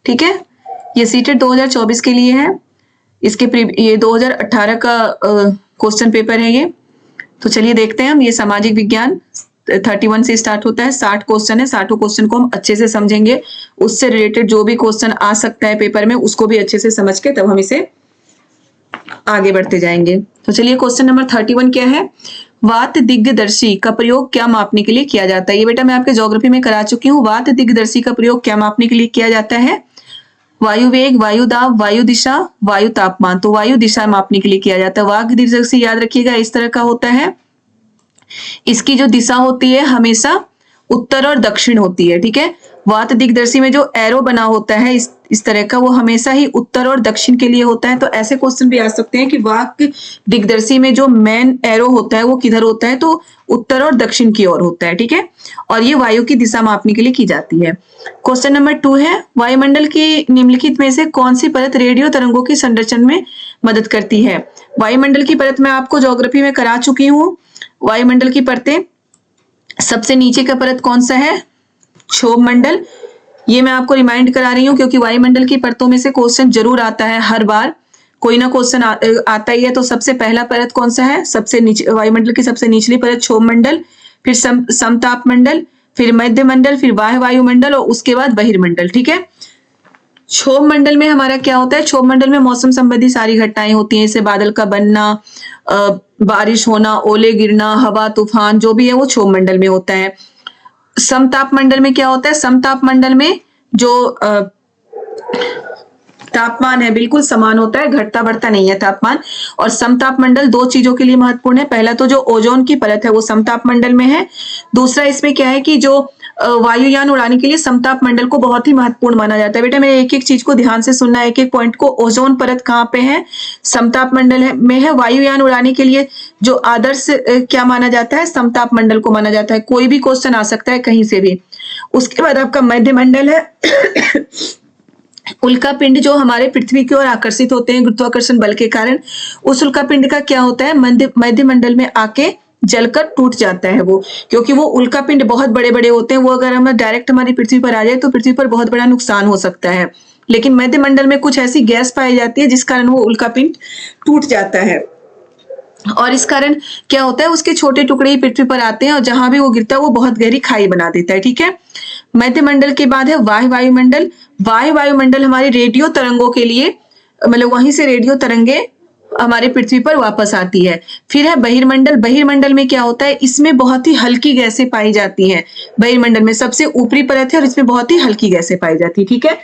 ठीक है, ये सीटेट 2024 के लिए है, इसके ये 2018 का क्वेश्चन पेपर है ये। तो चलिए देखते हैं हम, ये सामाजिक विज्ञान 31 से स्टार्ट होता है, 60 क्वेश्चन है, 60 क्वेश्चन को हम अच्छे से समझेंगे, उससे रिलेटेड जो भी क्वेश्चन आ सकता है पेपर में उसको भी अच्छे से समझ के तब हम इसे आगे बढ़ते जाएंगे। तो चलिए क्वेश्चन नंबर 31 क्या है, वात दिग्दर्शी का प्रयोग क्या मापने के लिए किया जाता है। ये बेटा मैं आपके ज्योग्राफी में करा चुकी हूँ। वात दिग्दर्शी का प्रयोग क्या मापने के लिए किया जाता है, वायु वेग, वायु दाब, वायु दिशा, वायु तापमान। तो वायु दिशा मापने के लिए किया जाता है। वात दिग्दर्शी याद रखिएगा इस तरह का होता है, इसकी जो दिशा होती है हमेशा उत्तर और दक्षिण होती है, ठीक है। वात दिग्दर्शी में जो एरो बना होता है इस तरह का, वो हमेशा ही उत्तर और दक्षिण के लिए होता है। तो ऐसे क्वेश्चन भी आ सकते हैं कि वात दिग्दर्शी में जो मेन एरो होता है वो किधर होता है, तो उत्तर और दक्षिण की ओर होता है, ठीक है। और ये वायु की दिशा मापने के लिए की जाती है। क्वेश्चन नंबर 2 है, वायुमंडल की निम्नलिखित में से कौन सी परत रेडियो तरंगों की संरचना में मदद करती है। वायुमंडल की परत मैं आपको ज्योग्राफी में करा चुकी हूँ। वायुमंडल की परतें, सबसे नीचे का परत कौन सा है, क्षोभ मंडल। ये मैं आपको रिमाइंड करा रही हूँ क्योंकि वायुमंडल की परतों में से क्वेश्चन जरूर आता है, हर बार कोई ना क्वेश्चन आता ही है। तो सबसे पहला परत कौन सा है, सबसे नीचे वायुमंडल की सबसे निचली परत क्षोभ मंडल, फिर समताप मंडल, फिर मध्य मंडल, फिर बाह्य वायुमंडल और उसके बाद बहिर्मंडल, ठीक है। क्षोभ मंडल में हमारा क्या होता है, क्षोभ मंडल में मौसम संबंधी सारी घटनाएं होती हैं, जैसे बादल का बनना, बारिश होना, ओले गिरना, हवा तूफान, जो भी है वो क्षोभ मंडल में होता है। समताप मंडल में क्या होता है, समताप मंडल में जो तापमान है बिल्कुल समान होता है, घटता बढ़ता नहीं है तापमान। और समताप मंडल दो चीजों के लिए महत्वपूर्ण है, पहला तो जो ओजोन की परत है वो समताप मंडल में है, दूसरा इसमें क्या है कि जो वायुयान उड़ाने के लिए समताप मंडल को बहुत ही महत्वपूर्ण माना जाता है। बेटा मेरे एक एक चीज को ध्यान से सुनना, एक एक पॉइंट को। ओजोन परत कहाँ पे है, समताप मंडल में है। वायुयान उड़ाने के लिए जो आदर्श क्या माना जाता है, समताप मंडल को माना जाता है। कोई भी क्वेश्चन आ सकता है कहीं से भी। उसके बाद आपका मध्य मंडल है। उल्का पिंड जो हमारे पृथ्वी की ओर आकर्षित होते हैं गुरुत्वाकर्षण बल के कारण, उस उल्का पिंड का क्या होता है, मध्य मंडल में आके जलकर टूट जाता है वो, क्योंकि वो उल्का पिंड बहुत बड़े बड़े होते हैं। वो अगर हम डायरेक्ट हमारी पृथ्वी पर आ जाए तो पृथ्वी पर बहुत बड़ा नुकसान हो सकता है। लेकिन मध्य मंडल में कुछ ऐसी गैस पाई जाती है जिस कारण वो उल्का पिंड टूट जाता है, और इस कारण क्या होता है, उसके छोटे टुकड़े ही पृथ्वी पर आते हैं और जहां भी वो गिरता है वो बहुत गहरी खाई बना देता है, ठीक है। मध्य मंडल के बाद है वायु वायुमंडल। वायु वायुमंडल हमारी रेडियो तरंगों के लिए, मतलब वहीं से रेडियो तरंगे हमारे पृथ्वी पर वापस आती है। फिर है बहिर्मंडल। बहिर्मंडल में क्या होता है, इसमें बहुत ही हल्की गैसें पाई जाती हैं। बहिर्मंडल में सबसे ऊपरी परत है और इसमें बहुत ही हल्की गैसें पाई जाती है, ठीक है।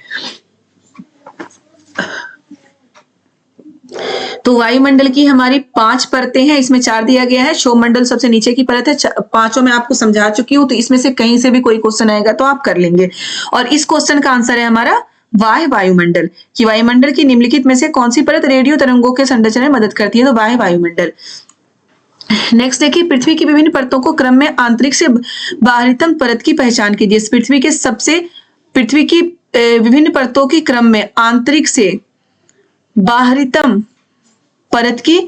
तो वायुमंडल की हमारी 5 परतें हैं, इसमें 4 दिया गया है। क्षोभ मंडल सबसे नीचे की परत है, पांचों में आपको समझा चुकी हूं, तो इसमें से कहीं से भी कोई क्वेश्चन आएगा तो आप कर लेंगे। और इस क्वेश्चन का आंसर है हमारा वाह्य वायुमंडल, कि वायुमंडल की निम्नलिखित में से कौन सी परत रेडियो तरंगों के संरचना में मदद करती है, तो वाह्य वायुमंडल। नेक्स्ट देखिए, पृथ्वी की विभिन्न परतों को क्रम में आंतरिक से बाहरीतम परत की पहचान कीजिए। पृथ्वी की विभिन्न परतों की क्रम में आंतरिक से बाहरीतम परत की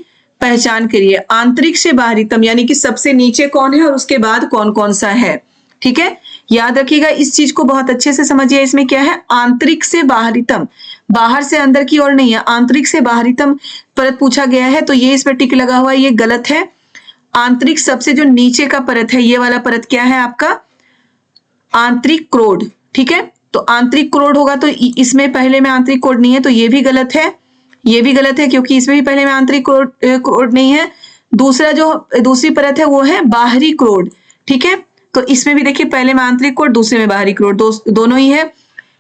पहचान करिए। आंतरिक से बाहरीतम यानी कि सबसे नीचे कौन है और उसके बाद कौन कौन सा है, ठीक है। याद रखिएगा, इस चीज को बहुत अच्छे से समझिए। इसमें क्या है, आंतरिक से बाहरीतम, बाहर से अंदर की ओर नहीं है, आंतरिक से बाहरीतम परत पूछा गया है, तो ये इस पर टिक लगा हुआ है, ये गलत है। आंतरिक सबसे जो नीचे का परत है, ये वाला परत क्या है आपका, आंतरिक क्रोड, ठीक है। तो आंतरिक क्रोड होगा, तो इसमें पहले में आंतरिक क्रोड नहीं है, तो ये भी गलत है, ये भी गलत है क्योंकि इसमें भी पहले में आंतरिक क्रोड नहीं है। दूसरा जो दूसरी परत है वो है बाहरी क्रोड, ठीक है। तो इसमें भी देखिए पहले में आंतरिक क्रोड, दूसरे में बाहरी क्रोड, दोनों ही है।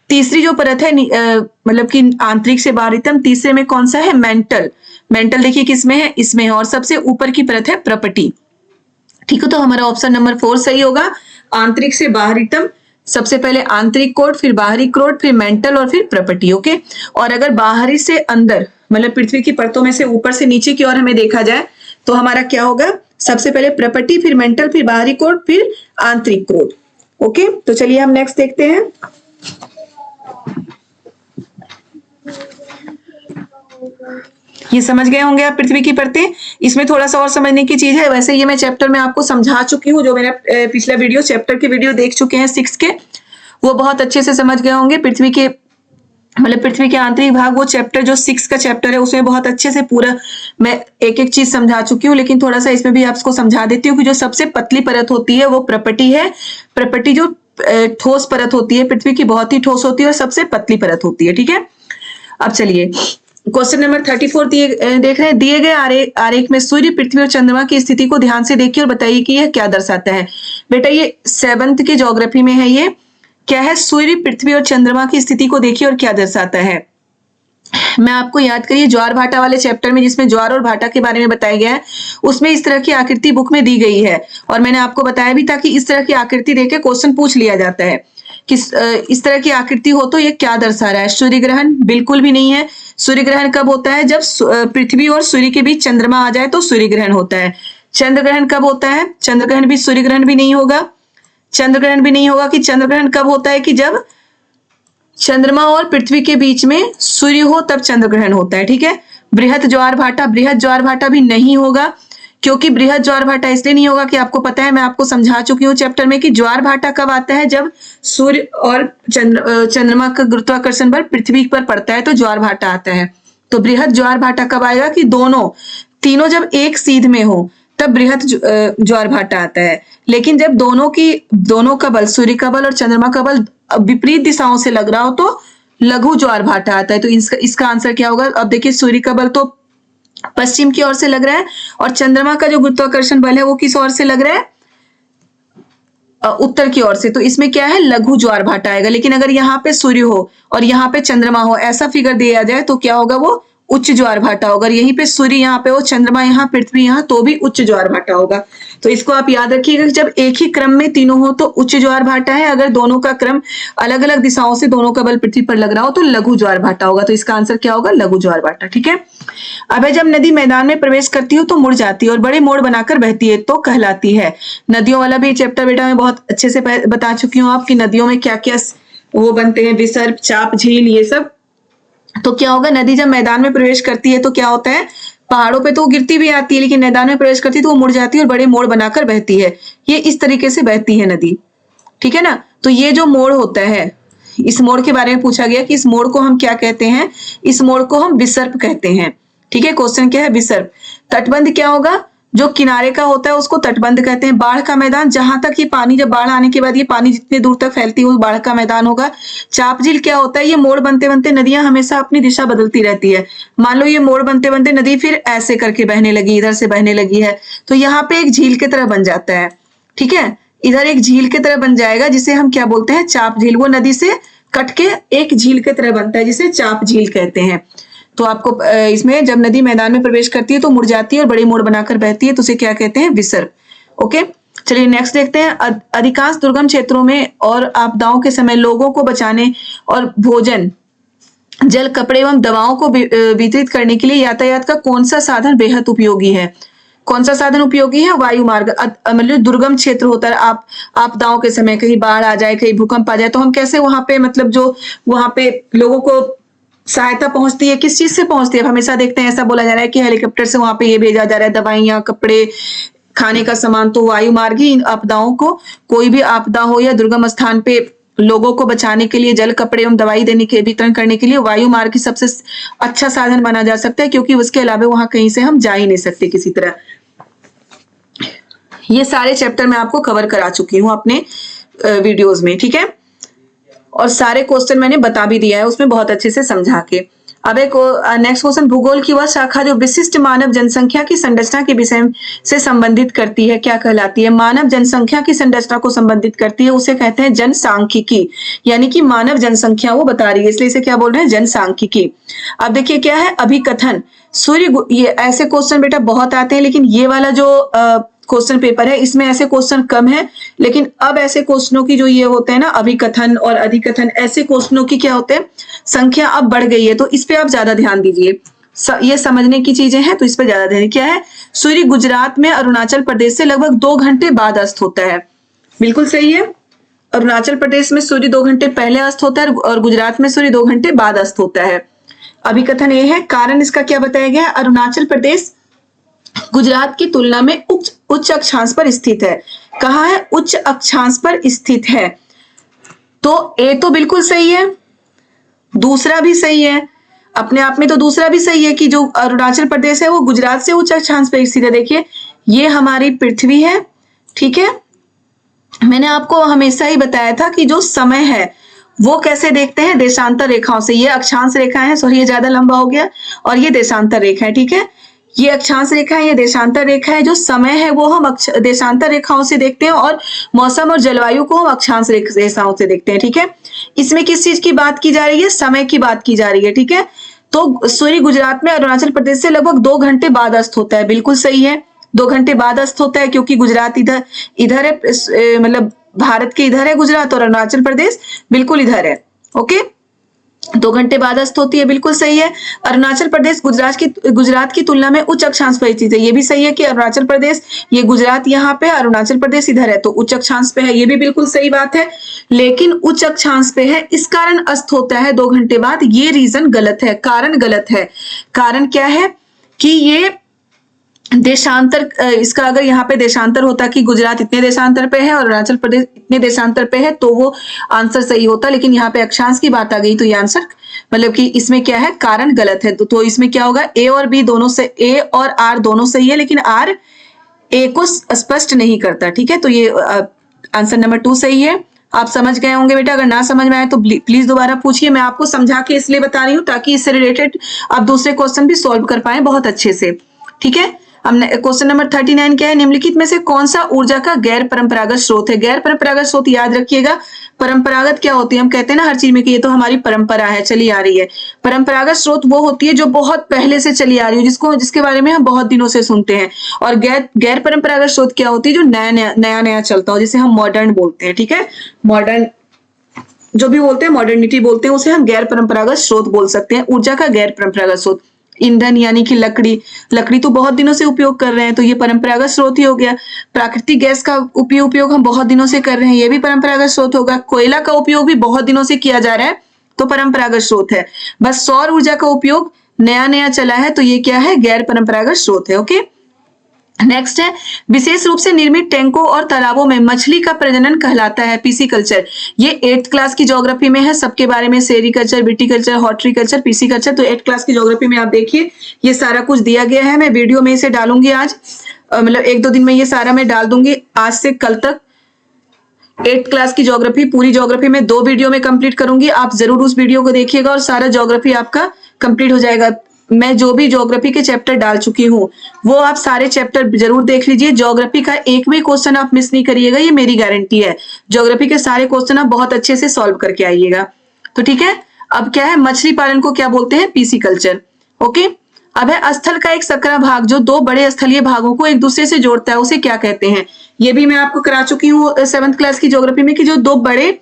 तीसरी जो परत है मतलब कि आंतरिक से बाहरीतम, तीसरे में कौन सा है, मेंटल। मेंटल देखिए किसमें है, इसमें है। और सबसे ऊपर की परत है प्रपटी, ठीक है। तो हमारा ऑप्शन नंबर 4 सही होगा। आंतरिक से बाहरीतम, सबसे पहले आंतरिक क्रोड, फिर बाहरी क्रोड, फिर मेंटल और फिर प्रपटी, ओके। और अगर बाहरी से अंदर मतलब पृथ्वी की परतों में से ऊपर से नीचे की ओर हमें देखा जाए तो हमारा क्या होगा, सबसे पहले प्रपटी, फिर मेंटल, फिर बाहरी क्रोड, फिर आंतरिक क्रोड, ओके। तो चलिए हम नेक्स्ट देखते हैं। ये समझ गए होंगे आप पृथ्वी की परतें। इसमें थोड़ा सा और समझने की चीज है, वैसे ये मैं चैप्टर में आपको समझा चुकी हूँ, जो मेरा पिछला वीडियो चैप्टर के वीडियो देख चुके हैं 6 के, वो बहुत अच्छे से समझ गए होंगे। पृथ्वी के मतलब पृथ्वी के आंतरिक भाग, वो चैप्टर जो 6 का चैप्टर है उसमें बहुत अच्छे से पूरा मैं एक एक चीज समझा चुकी हूँ, लेकिन थोड़ा सा इसमें भी आपको समझा देती हूँ कि जो सबसे पतली परत होती है वो प्रपटी है। प्रपटी जो ठोस परत होती है पृथ्वी की, बहुत ही ठोस होती है और सबसे पतली परत होती है। ठीक है, अब चलिए क्वेश्चन नंबर 34 देख रहे हैं। दिए गए आरेख में सूर्य, पृथ्वी और चंद्रमा की स्थिति को ध्यान से देखिए और बताइए कि यह क्या दर्शाता है। बेटा ये 7th के ज्योग्राफी में है। ये क्या है? सूर्य, पृथ्वी और चंद्रमा की स्थिति को देखिए और क्या दर्शाता है। मैं आपको याद करिए ज्वार भाटा वाले चैप्टर में, जिसमें ज्वार और भाटा के बारे में बताया गया है, उसमें इस तरह की आकृति बुक में दी गई है और मैंने आपको बताया भी था कि इस तरह की आकृति देके क्वेश्चन पूछ लिया जाता है कि इस तरह की आकृति हो तो ये क्या दर्शा रहा है। सूर्य ग्रहण बिल्कुल भी नहीं है। सूर्य ग्रहण कब होता है? जब पृथ्वी और सूर्य के बीच चंद्रमा आ जाए तो सूर्य ग्रहण होता है। चंद्र ग्रहण कब होता है? चंद्र ग्रहण भी सूर्य ग्रहण भी नहीं होगा। चंद्र ग्रहण भी नहीं होगा। कि चंद्र ग्रहण कब होता है? कि जब चंद्रमा और पृथ्वी के बीच में सूर्य हो तब चंद्र ग्रहण होता है। ठीक है। बृहद ज्वार भाटा भी नहीं होगा। क्योंकि बृहद ज्वार भाटा इसलिए नहीं होगा कि आपको पता है, मैं आपको समझा चुकी हूँ चैप्टर में कि ज्वार भाटा कब आता है? जब सूर्य और चंद्रमा का गुरुत्वाकर्षण बल पृथ्वी पर पड़ता है तो ज्वार भाटा आता है। तो बृहद ज्वार भाटा कब आएगा? कि तीनों जब एक सीध में हो तब बृहद ज्वार भाटा आता है। लेकिन जब दोनों का बल, सूर्य का बल और चंद्रमा का बल विपरीत दिशाओं से लग रहा हो तो लघु ज्वार भाटा आता है। तो इसका आंसर क्या होगा? अब देखिए सूर्य का बल तो पश्चिम की ओर से लग रहा है और चंद्रमा का जो गुरुत्वाकर्षण बल है वो किस ओर से लग रहा है? उत्तर की ओर से। तो इसमें क्या है? लघु ज्वार भाटा आएगा। लेकिन अगर यहाँ पे सूर्य हो और यहाँ पे चंद्रमा हो, ऐसा फिगर दिया जाए तो क्या होगा? वो उच्च ज्वार भाटा होगा। यहीं पे सूर्य यहाँ पे हो, चंद्रमा यहाँ, पृथ्वी यहाँ, तो भी उच्च ज्वार भाटा होगा। तो इसको आप याद रखिएगा, जब एक ही क्रम में तीनों हो तो उच्च ज्वार भाटा है। अगर दोनों का क्रम अलग अलग दिशाओं से दोनों का बल पृथ्वी पर लग रहा हो तो लघु ज्वार भाटा होगा। तो इसका आंसर क्या होगा? लघु ज्वार भाटा। ठीक है। अब जब नदी मैदान में प्रवेश करती हो तो मुड़ जाती है और बड़े मोड़ बनाकर बहती है तो कहलाती है। नदियों वाला भी चैप्टर बेटा मैं बहुत अच्छे से बता चुकी हूँ आपकी, नदियों में क्या क्या वो बनते हैं, विसर्प, चाप, झील, ये सब। तो क्या होगा? नदी जब मैदान में प्रवेश करती है तो क्या होता है? पहाड़ों पे तो वो गिरती भी आती है, लेकिन मैदान में प्रवेश करती है तो वो मुड़ जाती है और बड़े मोड़ बनाकर बहती है। ये इस तरीके से बहती है नदी। ठीक है ना। तो ये जो मोड़ होता है, इस मोड़ के बारे में पूछा गया कि इस मोड़ को हम क्या कहते हैं? इस मोड़ को हम विसर्प कहते हैं। ठीक है। क्वेश्चन क्या है? विसर्प। तटबंध क्या होगा? जो किनारे का होता है उसको तटबंध कहते हैं। बाढ़ का मैदान, जहां तक ये पानी, जब बाढ़ आने के बाद ये पानी जितने दूर तक फैलती है वो बाढ़ का मैदान होगा। चाप झील क्या होता है? ये मोड़ बनते बनते नदियां हमेशा अपनी दिशा बदलती रहती है। मान लो ये मोड़ बनते बनते नदी फिर ऐसे करके बहने लगी, इधर से बहने लगी है, तो यहाँ पे एक झील की तरह बन जाता है। ठीक है। इधर एक झील की तरह बन जाएगा जिसे हम क्या बोलते हैं? चाप झील। वो नदी से कट के एक झील की तरह बनता है जिसे चाप झील कहते हैं। तो आपको इसमें जब नदी मैदान में प्रवेश करती है तो मुड़ जाती है और बड़ी मोड़ बनाकर बहती है तो उसे क्या कहते हैं? विसर्प। ओके, चलिए नेक्स्ट देखते हैं। अधिकांश दुर्गम क्षेत्रों में और आपदाओं के समय लोगों को बचाने और भोजन, जल, कपड़े एवं दवाओं को वितरित करने के लिए यातायात का कौन सा साधन बेहद उपयोगी है? कौन सा साधन उपयोगी है? वायु मार्ग। मतलब दुर्गम क्षेत्र होता है, आपदाओं के समय कहीं बाढ़ आ जाए, कहीं भूकंप आ जाए, तो हम कैसे वहां पे, मतलब जो वहां पे लोगों को सहायता पहुंचती है, किस चीज से पहुंचती है? हमेशा देखते हैं ऐसा बोला जा रहा है कि हेलीकॉप्टर से वहां पे ये भेजा जा रहा है, दवाइयां, कपड़े, खाने का सामान। तो वायु मार्ग ही आपदाओं को, कोई भी आपदा हो या दुर्गम स्थान पे लोगों को बचाने के लिए जल, कपड़े एवं दवाई देने के वितरण करने के लिए वायु मार्ग की सबसे अच्छा साधन माना जा सकता है, क्योंकि उसके अलावा वहां कहीं से हम जा ही नहीं सकते किसी तरह। ये सारे चैप्टर मैं आपको कवर करा चुकी हूँ अपने वीडियोस में। ठीक है। और सारे क्वेश्चन मैंने बता भी दिया है उसमें बहुत अच्छे से समझा के। अब एक नेक्स्ट क्वेश्चन, भूगोल की वह शाखा जो विशिष्ट मानव जनसंख्या की संरचना के विषय से संबंधित करती है क्या कहलाती है? मानव जनसंख्या की संरचना को संबंधित करती है उसे कहते हैं जनसांख्यिकी। यानी कि मानव जनसंख्या वो बता रही है, इसलिए इसे क्या बोल रहे हैं? जनसांख्यिकी। अब देखिए क्या है? अभिकथन। सूर्य, ये ऐसे क्वेश्चन बेटा बहुत आते हैं, लेकिन ये वाला जो क्वेश्चन पेपर है इसमें ऐसे क्वेश्चन कम है। लेकिन अब ऐसे क्वेश्चनों की जो ये होते हैं ना, अभिकथन और अधिकथन, ऐसे क्वेश्चनों की क्या होते हैं? संख्या अब बढ़ गई है, तो इस पे आप ज्यादा ध्यान दीजिए। ये समझने की चीजें हैं तो इस पे ज्यादा ध्यान। क्या है? सूर्य गुजरात में अरुणाचल प्रदेश से लगभग 2 घंटे बाद अस्त होता है। बिल्कुल सही है। अरुणाचल प्रदेश में सूर्य 2 घंटे पहले अस्त होता है और गुजरात में सूर्य 2 घंटे बाद अस्त होता है। अभिकथन ये है। कारण इसका क्या बताया गया? अरुणाचल प्रदेश गुजरात की तुलना में उच्च अक्षांश पर स्थित है। कहाँ है? उच्च अक्षांश पर स्थित है। तो ए तो बिल्कुल सही है। दूसरा भी सही है, अपने आप में तो दूसरा भी सही है कि जो अरुणाचल प्रदेश है वो गुजरात से उच्च अक्षांश पे स्थित है। देखिए ये हमारी पृथ्वी है, ठीक है। मैंने आपको हमेशा ही बताया था कि जो समय है वो कैसे देखते हैं, देशांतर रेखाओं से। ये अक्षांश रेखा है, सॉरी ये ज्यादा लंबा हो गया, और ये देशांतर रेखा है, ठीक है। ये अक्षांश रेखा है, ये देशांतर रेखा है। जो समय है वो हम देशांतर रेखाओं से देखते हैं, और मौसम और जलवायु को हम अक्षांश रेखाओं से देखते हैं, ठीक है। इसमें किस चीज की बात की जा रही है, समय की बात की जा रही है, ठीक है। तो सूर्य गुजरात में अरुणाचल प्रदेश से लगभग 2 घंटे बाद अस्त होता है, बिल्कुल सही है। 2 घंटे बाद अस्त होता है, क्योंकि गुजरात इधर इधर है, मतलब भारत के इधर है गुजरात, और अरुणाचल प्रदेश बिल्कुल इधर है, ओके। 2 घंटे बाद अस्त होती है, बिल्कुल सही है। अरुणाचल प्रदेश गुजरात की तुलना में उच्च अक्षांश पर स्थित है, ये भी सही है कि अरुणाचल प्रदेश, ये गुजरात यहाँ पे, अरुणाचल प्रदेश इधर है, तो उच्च अक्षांश पे है, ये भी बिल्कुल सही बात है। लेकिन उच्च अक्षांश पे है, इस कारण अस्त होता है 2 घंटे बाद, ये रीजन गलत है, कारण गलत है। कारण क्या है कि ये देशांतर, इसका अगर यहाँ पे देशांतर होता कि गुजरात इतने देशांतर पे है और अरुणाचल प्रदेश इतने देशांतर पे है, तो वो आंसर सही होता। लेकिन यहाँ पे अक्षांश की बात आ गई, तो ये आंसर मतलब कि इसमें क्या है, कारण गलत है। तो इसमें क्या होगा, ए और बी दोनों से, ए और आर दोनों सही है, लेकिन आर ए को स्पष्ट नहीं करता, ठीक है। तो ये आंसर नंबर 2 सही है। आप समझ गए होंगे बेटा, अगर ना समझ में आए तो प्लीज दोबारा पूछिए। मैं आपको समझा के इसलिए बता रही हूँ ताकि इससे रिलेटेड आप दूसरे क्वेश्चन भी सॉल्व कर पाए बहुत अच्छे से, ठीक है। हमने क्वेश्चन नंबर 39 क्या है, निम्नलिखित में से कौन सा ऊर्जा का गैर परंपरागत स्रोत है। गैर परंपरागत स्रोत याद रखिएगा, परंपरागत क्या होती है, हम कहते हैं ना हर चीज में कि ये तो हमारी परंपरा है, चली आ रही है। परंपरागत स्रोत वो होती है जो बहुत पहले से चली आ रही है, जिसके बारे में हम बहुत दिनों से सुनते हैं। और गैर परंपरागत स्रोत क्या होती है, जो नया चलता हो, जिसे हम मॉडर्न बोलते हैं, ठीक है। मॉडर्न जो भी बोलते हैं, मॉडर्निटी बोलते हैं, उसे हम गैर परंपरागत स्रोत बोल सकते हैं। ऊर्जा का गैर परंपरागत स्रोत, ईंधन यानी कि लकड़ी तो बहुत दिनों से उपयोग कर रहे हैं, तो ये परंपरागत स्रोत ही हो गया। प्राकृतिक गैस का उपयोग हम बहुत दिनों से कर रहे हैं, ये भी परंपरागत स्रोत होगा। कोयला का उपयोग भी बहुत दिनों से किया जा रहा है, तो परंपरागत स्रोत है। बस सौर ऊर्जा का उपयोग नया चला है, तो ये क्या है, गैर परंपरागत स्रोत है, ओके। नेक्स्ट है, विशेष रूप से निर्मित टैंकों और तालाबों में मछली का प्रजनन कहलाता है पीसीकल्चर। ये 8th क्लास की ज्योग्राफी में है, सबके बारे में सेरिकल्चर, विटिकल्चर, हॉर्टिकल्चर, पीसीकल्चर। तो 8th क्लास की ज्योग्राफी में आप देखिए ये सारा कुछ दिया गया है। मैं वीडियो में इसे डालूंगी आज, मतलब 1-2 दिन में ये सारा मैं डाल दूंगी, आज से कल तक। 8th क्लास की ज्योग्राफी, पूरी ज्योग्राफी में 2 वीडियो में कंप्लीट करूंगी, आप जरूर उस वीडियो को देखिएगा और सारा ज्योग्राफी आपका कंप्लीट हो जाएगा। मैं जो भी ज्योग्राफी के चैप्टर डाल चुकी हूँ वो आप सारे चैप्टर जरूर देख लीजिए। ज्योग्राफी का एक भी क्वेश्चन आप मिस नहीं करिएगा, ये मेरी गारंटी है। ज्योग्राफी के सारे क्वेश्चन आप बहुत अच्छे से सॉल्व करके आइएगा, तो ठीक है। अब क्या है, मछली पालन को क्या बोलते हैं, पीसीकल्चर, ओके। अब है स्थल का एक सकरा भाग जो 2 बड़े स्थलीय भागों को एक दूसरे से जोड़ता है, उसे क्या कहते हैं। ये भी मैं आपको करा चुकी हूँ 7th क्लास की ज्योग्राफी में, कि जो 2 बड़े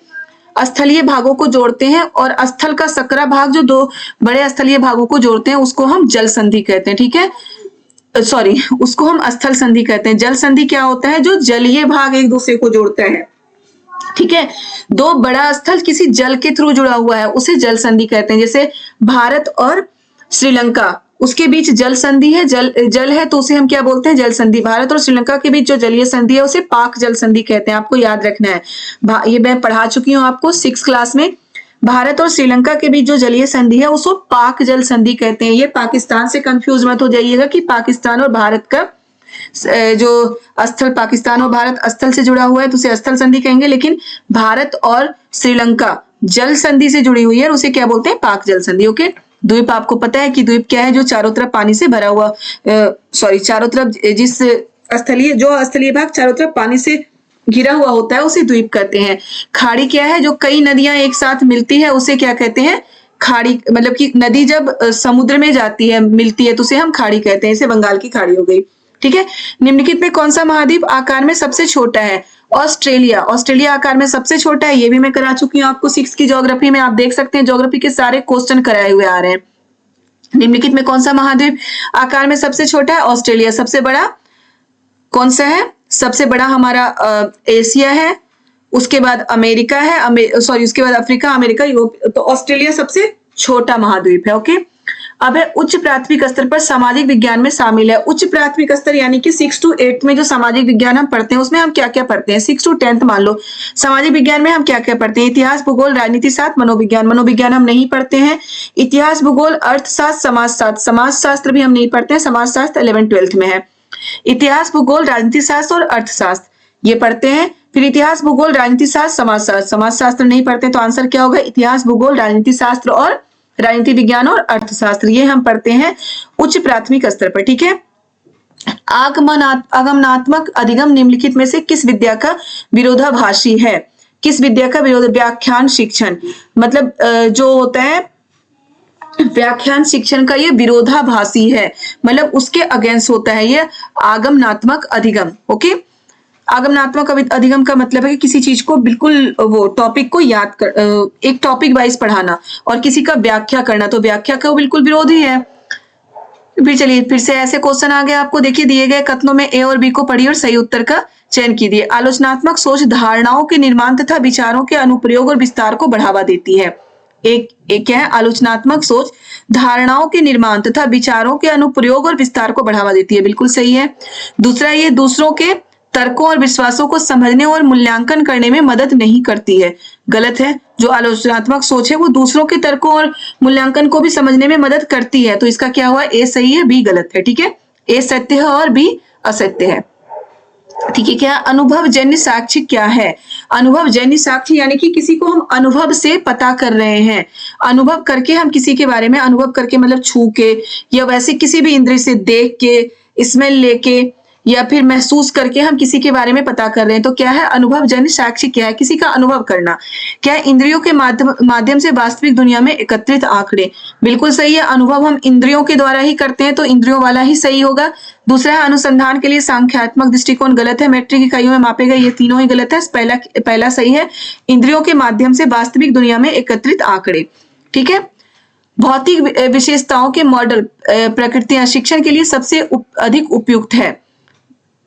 स्थलीय भागों को जोड़ते हैं, और स्थल का सकरा भाग जो 2 बड़े स्थलीय भागों को जोड़ते हैं, उसको हम जल संधि कहते हैं, ठीक है। सॉरी, उसको हम स्थल संधि कहते हैं। जल संधि क्या होता है, जो जलीय भाग एक दूसरे को जोड़ता है, ठीक है। 2 बड़ा स्थल किसी जल के थ्रू जुड़ा हुआ है, उसे जल संधि कहते हैं। जैसे भारत और श्रीलंका, उसके बीच जल संधि है, जल है, तो उसे हम क्या बोलते हैं, जल संधि। भारत और श्रीलंका के बीच जो जलीय संधि है उसे पाक जल संधि कहते हैं, आपको याद रखना है। ये मैं पढ़ा चुकी हूँ आपको 6th क्लास में। भारत और श्रीलंका के बीच जो जलीय संधि है उसको पाक जल संधि कहते हैं। ये पाकिस्तान से कंफ्यूज मत हो जाइएगा कि पाकिस्तान और भारत का जो स्थल, पाकिस्तान और भारत स्थल से जुड़ा हुआ है तो उसे स्थल संधि कहेंगे, लेकिन भारत और श्रीलंका जल संधि से जुड़ी हुई है, उसे क्या बोलते हैं, पाक जल संधि, ओके। द्वीप, आपको पता है कि द्वीप क्या है, जो चारों तरफ पानी से भरा हुआ, सॉरी चारों तरफ जिस स्थलीय भाग चारों तरफ पानी से घिरा हुआ होता है उसे द्वीप कहते हैं। खाड़ी क्या है, जो कई नदियां एक साथ मिलती है उसे क्या कहते हैं, खाड़ी। मतलब कि नदी जब समुद्र में जाती है, मिलती है, तो उसे हम खाड़ी कहते हैं। इसे बंगाल की खाड़ी हो गई, ठीक है। निम्नलिखित में कौन सा महाद्वीप आकार में सबसे छोटा है, ऑस्ट्रेलिया। ऑस्ट्रेलिया आकार में सबसे छोटा है, ये भी मैं करा चुकी हूँ आपको 6th की ज्योग्राफी में। आप देख सकते हैं ज्योग्राफी के सारे क्वेश्चन कराए हुए आ रहे हैं। निम्नलिखित में कौन सा महाद्वीप आकार में सबसे छोटा है, ऑस्ट्रेलिया। सबसे बड़ा कौन सा है, सबसे बड़ा हमारा एशिया है, उसके बाद अमेरिका है, सॉरी उसके बाद अफ्रीका, अमेरिका, यूरोप, तो ऑस्ट्रेलिया सबसे छोटा महाद्वीप है, ओके। अब है उच्च प्राथमिक स्तर पर सामाजिक विज्ञान में शामिल है। उच्च प्राथमिक स्तर यानी कि 6 to 8 में जो सामाजिक विज्ञान हम पढ़ते हैं उसमें हम क्या क्या पढ़ते हैं। 6 to 10th मान लो, सामाजिक विज्ञान में हम क्या क्या पढ़ते हैं। इतिहास, भूगोल, राजनीति शास्त्र, मनोविज्ञान। मनोविज्ञान हम नहीं पढ़ते हैं। इतिहास, भूगोल, अर्थशास्त्र, समाजशास्त्र। समाजशास्त्र भी हम नहीं पढ़ते हैं, समाजशास्त्र 11th-12th में है। इतिहास, भूगोल, राजनीति शास्त्र और अर्थशास्त्र ये पढ़ते हैं। फिर इतिहास, भूगोल, राजनीति शास्त्र, समाजशास्त्र। समाजशास्त्र नहीं पढ़ते, तो आंसर क्या होगा, इतिहास, भूगोल, राजनीति शास्त्र और राजनीति विज्ञान और अर्थशास्त्र, ये हम पढ़ते हैं उच्च प्राथमिक स्तर पर। ठीक है। आगमनात्मक अधिगम निम्नलिखित में से किस विद्या का विरोधाभासी है। किस विद्या का विरोध, व्याख्यान शिक्षण, मतलब जो होता है व्याख्यान शिक्षण का ये विरोधाभासी है, मतलब उसके अगेंस्ट होता है ये आगमनात्मक अधिगम। ओके, आगमनात्मक अधिगम का मतलब है कि किसी चीज को बिल्कुल वो टॉपिक को याद कर, एक टॉपिक वाइज पढ़ाना और किसी का व्याख्या करना, तो व्याख्या का बिल्कुल विरोधी है। फिर चलिए फिर से ऐसे क्वेश्चन आ गए आपको, देखिए दिए गए कथनों में ए और बी को पढ़िए और सही उत्तर का चयन कीजिए। आलोचनात्मक सोच धारणाओं के निर्माण तथा विचारों के अनुप्रयोग और विस्तार को बढ़ावा देती है। एक क्या है, आलोचनात्मक सोच धारणाओं के निर्माण तथा विचारों के अनुप्रयोग और विस्तार को बढ़ावा देती है, बिल्कुल सही है। दूसरा, ये दूसरों के तर्कों और विश्वासों को समझने और मूल्यांकन करने में मदद नहीं करती है, गलत है। जो आलोचनात्मक सोच है वो दूसरों के तर्कों और मूल्यांकन को भी समझने में मदद करती है, तो इसका क्या हुआ, ए सही है, बी गलत है। ठीक है, ए सत्य है और बी असत्य है। ठीक है, क्या अनुभव जन्य साक्ष्य क्या है। अनुभव जन्य साक्ष्य यानी कि किसी को हम अनुभव से पता कर रहे हैं, अनुभव करके हम किसी के बारे में, अनुभव करके मतलब छू के या वैसे किसी भी इंद्रिय से देख के, स्मेल लेके या फिर महसूस करके हम किसी के बारे में पता कर रहे हैं, तो क्या है अनुभव जन्य साक्ष्य, क्या है किसी का अनुभव करना। क्या है, इंद्रियों के माध्यम से वास्तविक दुनिया में एकत्रित आंकड़े, बिल्कुल सही है। अनुभव हम इंद्रियों के द्वारा ही करते हैं, तो इंद्रियों वाला ही सही होगा। दूसरा है अनुसंधान के लिए सांख्यात्मक दृष्टिकोण, गलत है। मैट्रिक इकाइयों में मापे गए, ये तीनों ही गलत है। पहला सही है, इंद्रियों के माध्यम से वास्तविक दुनिया में एकत्रित आंकड़े। ठीक है, भौतिक विशेषताओं के मॉडल प्रकृतियां शिक्षण के लिए सबसे अधिक उपयुक्त है।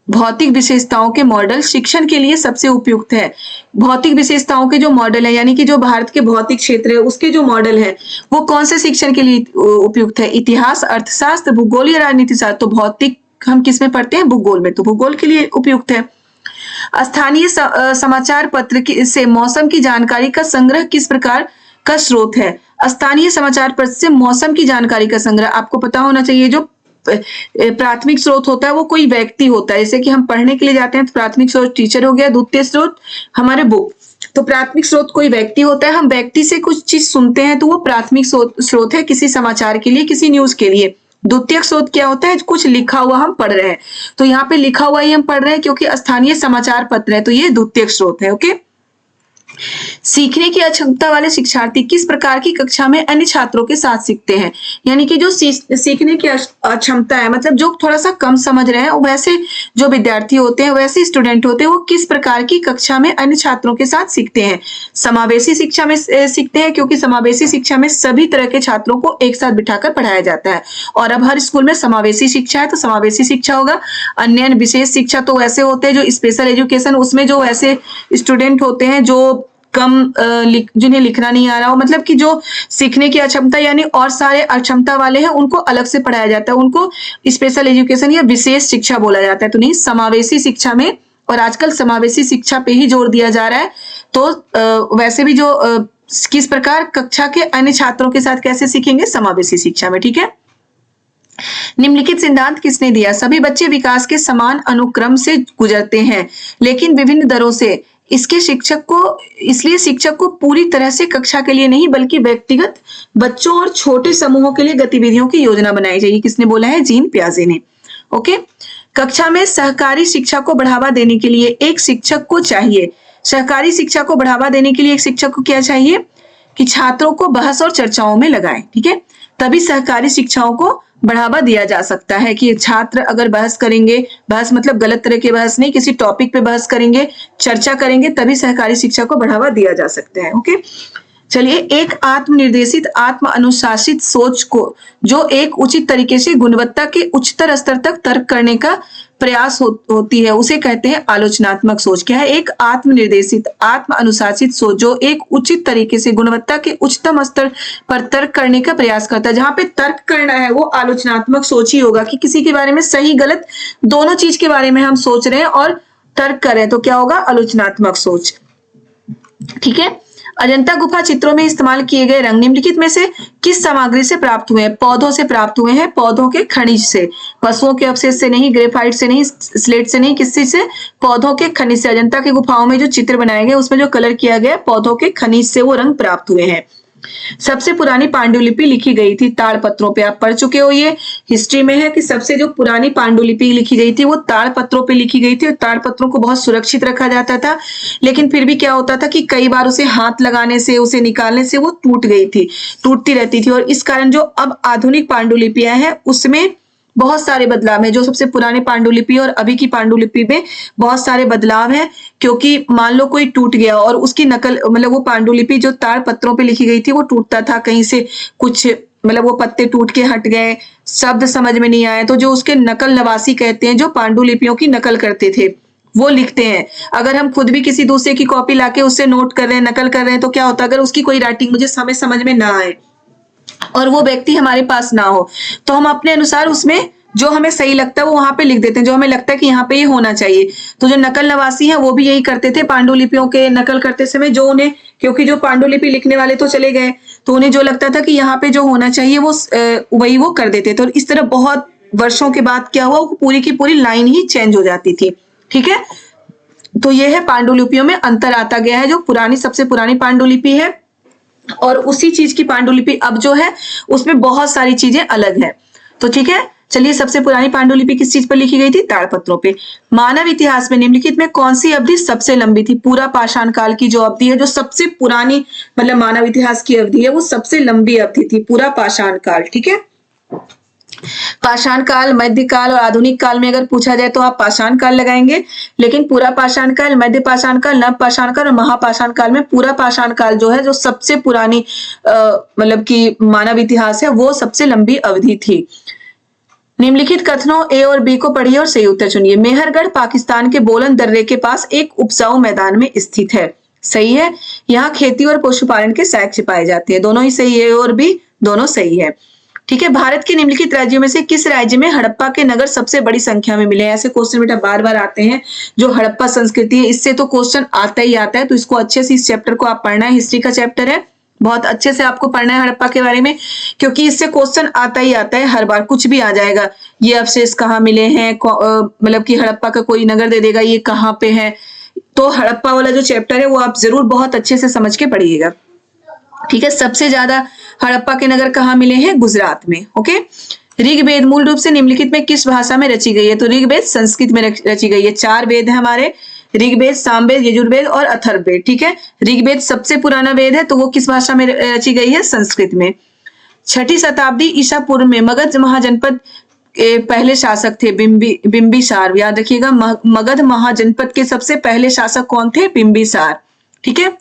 भौतिक विशेषताओं के मॉडल शिक्षण के लिए सबसे उपयुक्त है। भौतिक विशेषताओं के जो मॉडल है यानी कि जो भारत के भौतिक क्षेत्र है उसके जो मॉडल है वो कौन से शिक्षण के लिए उपयुक्त है, इतिहास, अर्थशास्त्र, भूगोल या राजनीति शास्त्र। तो भौतिक हम किस में पढ़ते हैं, भूगोल में, तो भूगोल के लिए उपयुक्त है। स्थानीय समाचार पत्र से मौसम की जानकारी का संग्रह किस प्रकार का स्रोत है। स्थानीय समाचार पत्र से मौसम की जानकारी का संग्रह, आपको पता होना चाहिए जो प्राथमिक स्रोत होता है वो कोई व्यक्ति होता है, जैसे कि हम पढ़ने के लिए जाते हैं तो प्राथमिक स्रोत टीचर हो गया, द्वितीय स्रोत हमारे बुक, तो प्राथमिक स्रोत कोई व्यक्ति होता है। हम व्यक्ति से कुछ चीज सुनते हैं तो वो प्राथमिक स्रोत है किसी समाचार के लिए, किसी न्यूज के लिए। द्वितीयक स्रोत क्या होता है, कुछ लिखा हुआ हम पढ़ रहे हैं, तो यहाँ पे लिखा हुआ ही हम पढ़ रहे हैं क्योंकि स्थानीय समाचार पत्र है, तो ये द्वितीयक स्रोत है। ओके, सीखने की अक्षमता वाले शिक्षार्थी किस प्रकार की कक्षा में अन्य छात्रों के साथ सीखते हैं। यानी कि जो सीखने की अक्षमता है, मतलब जो थोड़ा सा कम समझ रहे हैं, वैसे जो विद्यार्थी होते हैं, वैसे स्टूडेंट होते हैं, वो किस प्रकार की कक्षा में अन्य छात्रों के साथ सीखते हैं। समावेशी शिक्षा में सीखते हैं, क्योंकि समावेशी शिक्षा में सभी तरह के छात्रों को एक साथ बिठाकर पढ़ाया जाता है, और अब हर स्कूल में समावेशी शिक्षा है तो समावेशी शिक्षा होगा। अन्य विशेष शिक्षा तो वैसे होते हैं जो स्पेशल एजुकेशन, उसमें जो वैसे स्टूडेंट होते हैं जो कम जिन्हें लिखना नहीं आ रहा हो, मतलब कि जो सीखने की अक्षमता यानी और सारे अक्षमता वाले हैं उनको अलग से पढ़ाया जाता है, उनको स्पेशल एजुकेशन या विशेष शिक्षा बोला जाता है। तो नहीं, समावेशी शिक्षा में, और आजकल समावेशी शिक्षा पे ही जोर दिया जा रहा है। तो वैसे भी जो किस प्रकार कक्षा के अन्य छात्रों के साथ कैसे सीखेंगे, समावेशी शिक्षा में। ठीक है, निम्नलिखित सिद्धांत किसने दिया। सभी बच्चे विकास के समान अनुक्रम से गुजरते हैं लेकिन विभिन्न दरों से। इसलिए शिक्षक को पूरी तरह से कक्षा के लिए नहीं बल्कि व्यक्तिगत बच्चों और छोटे समूहों के लिए गतिविधियों की योजना बनाई जाएगी। किसने बोला है, जीन पियाजे ने। ओके, कक्षा में सहकारी शिक्षा को बढ़ावा देने के लिए एक शिक्षक को चाहिए। सहकारी शिक्षा को बढ़ावा देने के लिए एक शिक्षक को क्या चाहिए कि छात्रों को बहस और चर्चाओं में लगाएं। ठीक है, तभी सहकारी शिक्षाओं को बढ़ावा दिया जा सकता है कि छात्र अगर बहस करेंगे, बहस मतलब गलत तरह की बहस नहीं, किसी टॉपिक पे बहस करेंगे, चर्चा करेंगे, तभी सहकारी शिक्षा को बढ़ावा दिया जा सकता है। ओके, चलिए, एक आत्मनिर्देशित आत्म अनुशासित सोच को जो एक उचित तरीके से गुणवत्ता के उच्चतर स्तर तक तर्क करने का प्रयास होती है उसे कहते हैं आलोचनात्मक सोच। क्या है? एक आत्मनिर्देशित, आत्म अनुशासित सोच जो एक उचित तरीके से गुणवत्ता के उच्चतम स्तर पर तर्क करने का प्रयास करता है। जहां पे तर्क करना है वो आलोचनात्मक सोच ही होगा कि किसी के बारे में सही गलत दोनों चीज के बारे में हम सोच रहे हैं और तर्क कर रहे हैं, तो क्या होगा? आलोचनात्मक सोच। ठीक है। अजंता गुफा चित्रों में इस्तेमाल किए गए रंग निम्नलिखित में से किस सामग्री से प्राप्त हुए हैं? पौधों से प्राप्त हुए हैं, पौधों के खनिज से, पशुओं के अवशेष से नहीं, ग्रेफाइट से नहीं, स्लेट से नहीं, किस चीज से? पौधों के खनिज से। अजंता की गुफाओं में जो चित्र बनाए गए उसमें जो कलर किया गया पौधों के खनिज से वो रंग प्राप्त हुए हैं। सबसे पुरानी पांडुलिपि लिखी गई थी ताड़पत्रों पे, आप पढ़ चुके हो, ये हिस्ट्री में है कि सबसे जो पुरानी पांडुलिपि लिखी गई थी वो ताड़पत्रों पे लिखी गई थी। और ताड़पत्रों को बहुत सुरक्षित रखा जाता था, लेकिन फिर भी क्या होता था कि कई बार उसे हाथ लगाने से, उसे निकालने से वो टूट गई थी, टूटती रहती थी। और इस कारण जो अब आधुनिक पांडुलिपियां हैं उसमें बहुत सारे बदलाव है। जो सबसे पुराने पांडुलिपि और अभी की पांडुलिपि में बहुत सारे बदलाव है, क्योंकि मान लो कोई टूट गया और उसकी नकल, मतलब वो पांडुलिपि जो ताड़पत्रों पे लिखी गई थी वो टूटता था, कहीं से कुछ मतलब वो पत्ते टूट के हट गए, शब्द समझ में नहीं आए, तो जो उसके नकल नवासी कहते हैं, जो पांडुलिपियों की नकल करते थे वो लिखते हैं। अगर हम खुद भी किसी दूसरे की कॉपी लाके उससे नोट कर रहे हैं, नकल कर रहे हैं, तो क्या होता है अगर उसकी कोई राइटिंग मुझे समझ में ना आए और वो व्यक्ति हमारे पास ना हो, तो हम अपने अनुसार उसमें जो हमें सही लगता है वो वहां पे लिख देते हैं, जो हमें लगता है कि यहाँ पे ये होना चाहिए। तो जो नकल नवासी है वो भी यही करते थे पांडुलिपियों के नकल करते समय, जो उन्हें, क्योंकि जो पांडुलिपि लिखने वाले तो चले गए, तो उन्हें जो लगता था कि यहाँ पे जो होना चाहिए वो वही वो कर देते थे। और इस तरह बहुत वर्षों के बाद क्या हुआ, पूरी की पूरी लाइन ही चेंज हो जाती थी। ठीक है, तो ये है पांडुलिपियों में अंतर आता गया है। जो पुरानी, सबसे पुरानी पांडुलिपि है और उसी चीज की पांडुलिपि अब जो है उसमें बहुत सारी चीजें अलग है। तो ठीक है, चलिए, सबसे पुरानी पांडुलिपि किस चीज पर लिखी गई थी? ताड़पत्रों पे। मानव इतिहास में निम्नलिखित में कौन सी अवधि सबसे लंबी थी? पूरा पाषाण काल की जो अवधि है, जो सबसे पुरानी मतलब मानव इतिहास की अवधि है, वो सबसे लंबी अवधि थी, पूरा पाषाण काल। ठीक है, पाषाण काल, मध्यकाल और आधुनिक काल में अगर पूछा जाए तो आप पाषाण काल लगाएंगे, लेकिन पूरा पाषाण काल, मध्य पाषाण काल, नव पाषाण काल और महापाषाण काल में पूरा पाषाण काल जो है, जो सबसे पुरानी मतलब की मानव इतिहास है, वो सबसे लंबी अवधि थी। निम्नलिखित कथनों ए और बी को पढ़िए और सही उत्तर चुनिए। मेहरगढ़ पाकिस्तान के बोलन दर्रे के पास एक उपजाऊ मैदान में स्थित है। सही है। यहाँ खेती और पशुपालन के साक्ष्य पाए जाते हैं। दोनों ही सही है, ए और बी दोनों सही है। ठीक है, भारत के निम्नलिखित राज्यों में से किस राज्य में हड़प्पा के नगर सबसे बड़ी संख्या में मिले? ऐसे क्वेश्चन बेटा बार बार आते हैं। जो हड़प्पा संस्कृति है इससे तो क्वेश्चन आता ही आता है, तो इसको अच्छे से, इस चैप्टर को आप पढ़ना है, हिस्ट्री का चैप्टर है, बहुत अच्छे से आपको पढ़ना है हड़प्पा के बारे में, क्योंकि इससे क्वेश्चन आता ही आता है, हर बार कुछ भी आ जाएगा। ये अवशेष कहाँ मिले हैं, मतलब कि हड़प्पा का कोई नगर दे देगा, ये कहाँ पे है। तो हड़प्पा वाला जो चैप्टर है वो आप जरूर बहुत अच्छे से समझ के पढ़िएगा। ठीक है, सबसे ज्यादा हड़प्पा के नगर कहाँ मिले हैं? गुजरात में। ओके, ऋग्वेद मूल रूप से निम्नलिखित में किस भाषा में रची गई है? तो ऋग्वेद संस्कृत में रची गई है। 4 वेद है हमारे, ऋग्वेद, सामवेद, यजुर्वेद और अथर्ववेद। ठीक है, ऋग्वेद सबसे पुराना वेद है, तो वो किस भाषा में रची गई है? संस्कृत में। 6ठी शताब्दी ईसा पूर्व में मगध महाजनपद पहले शासक थे बिंबिसार। याद रखिएगा, मगध महाजनपद के सबसे पहले शासक कौन थे? बिंबिसार। ठीक है,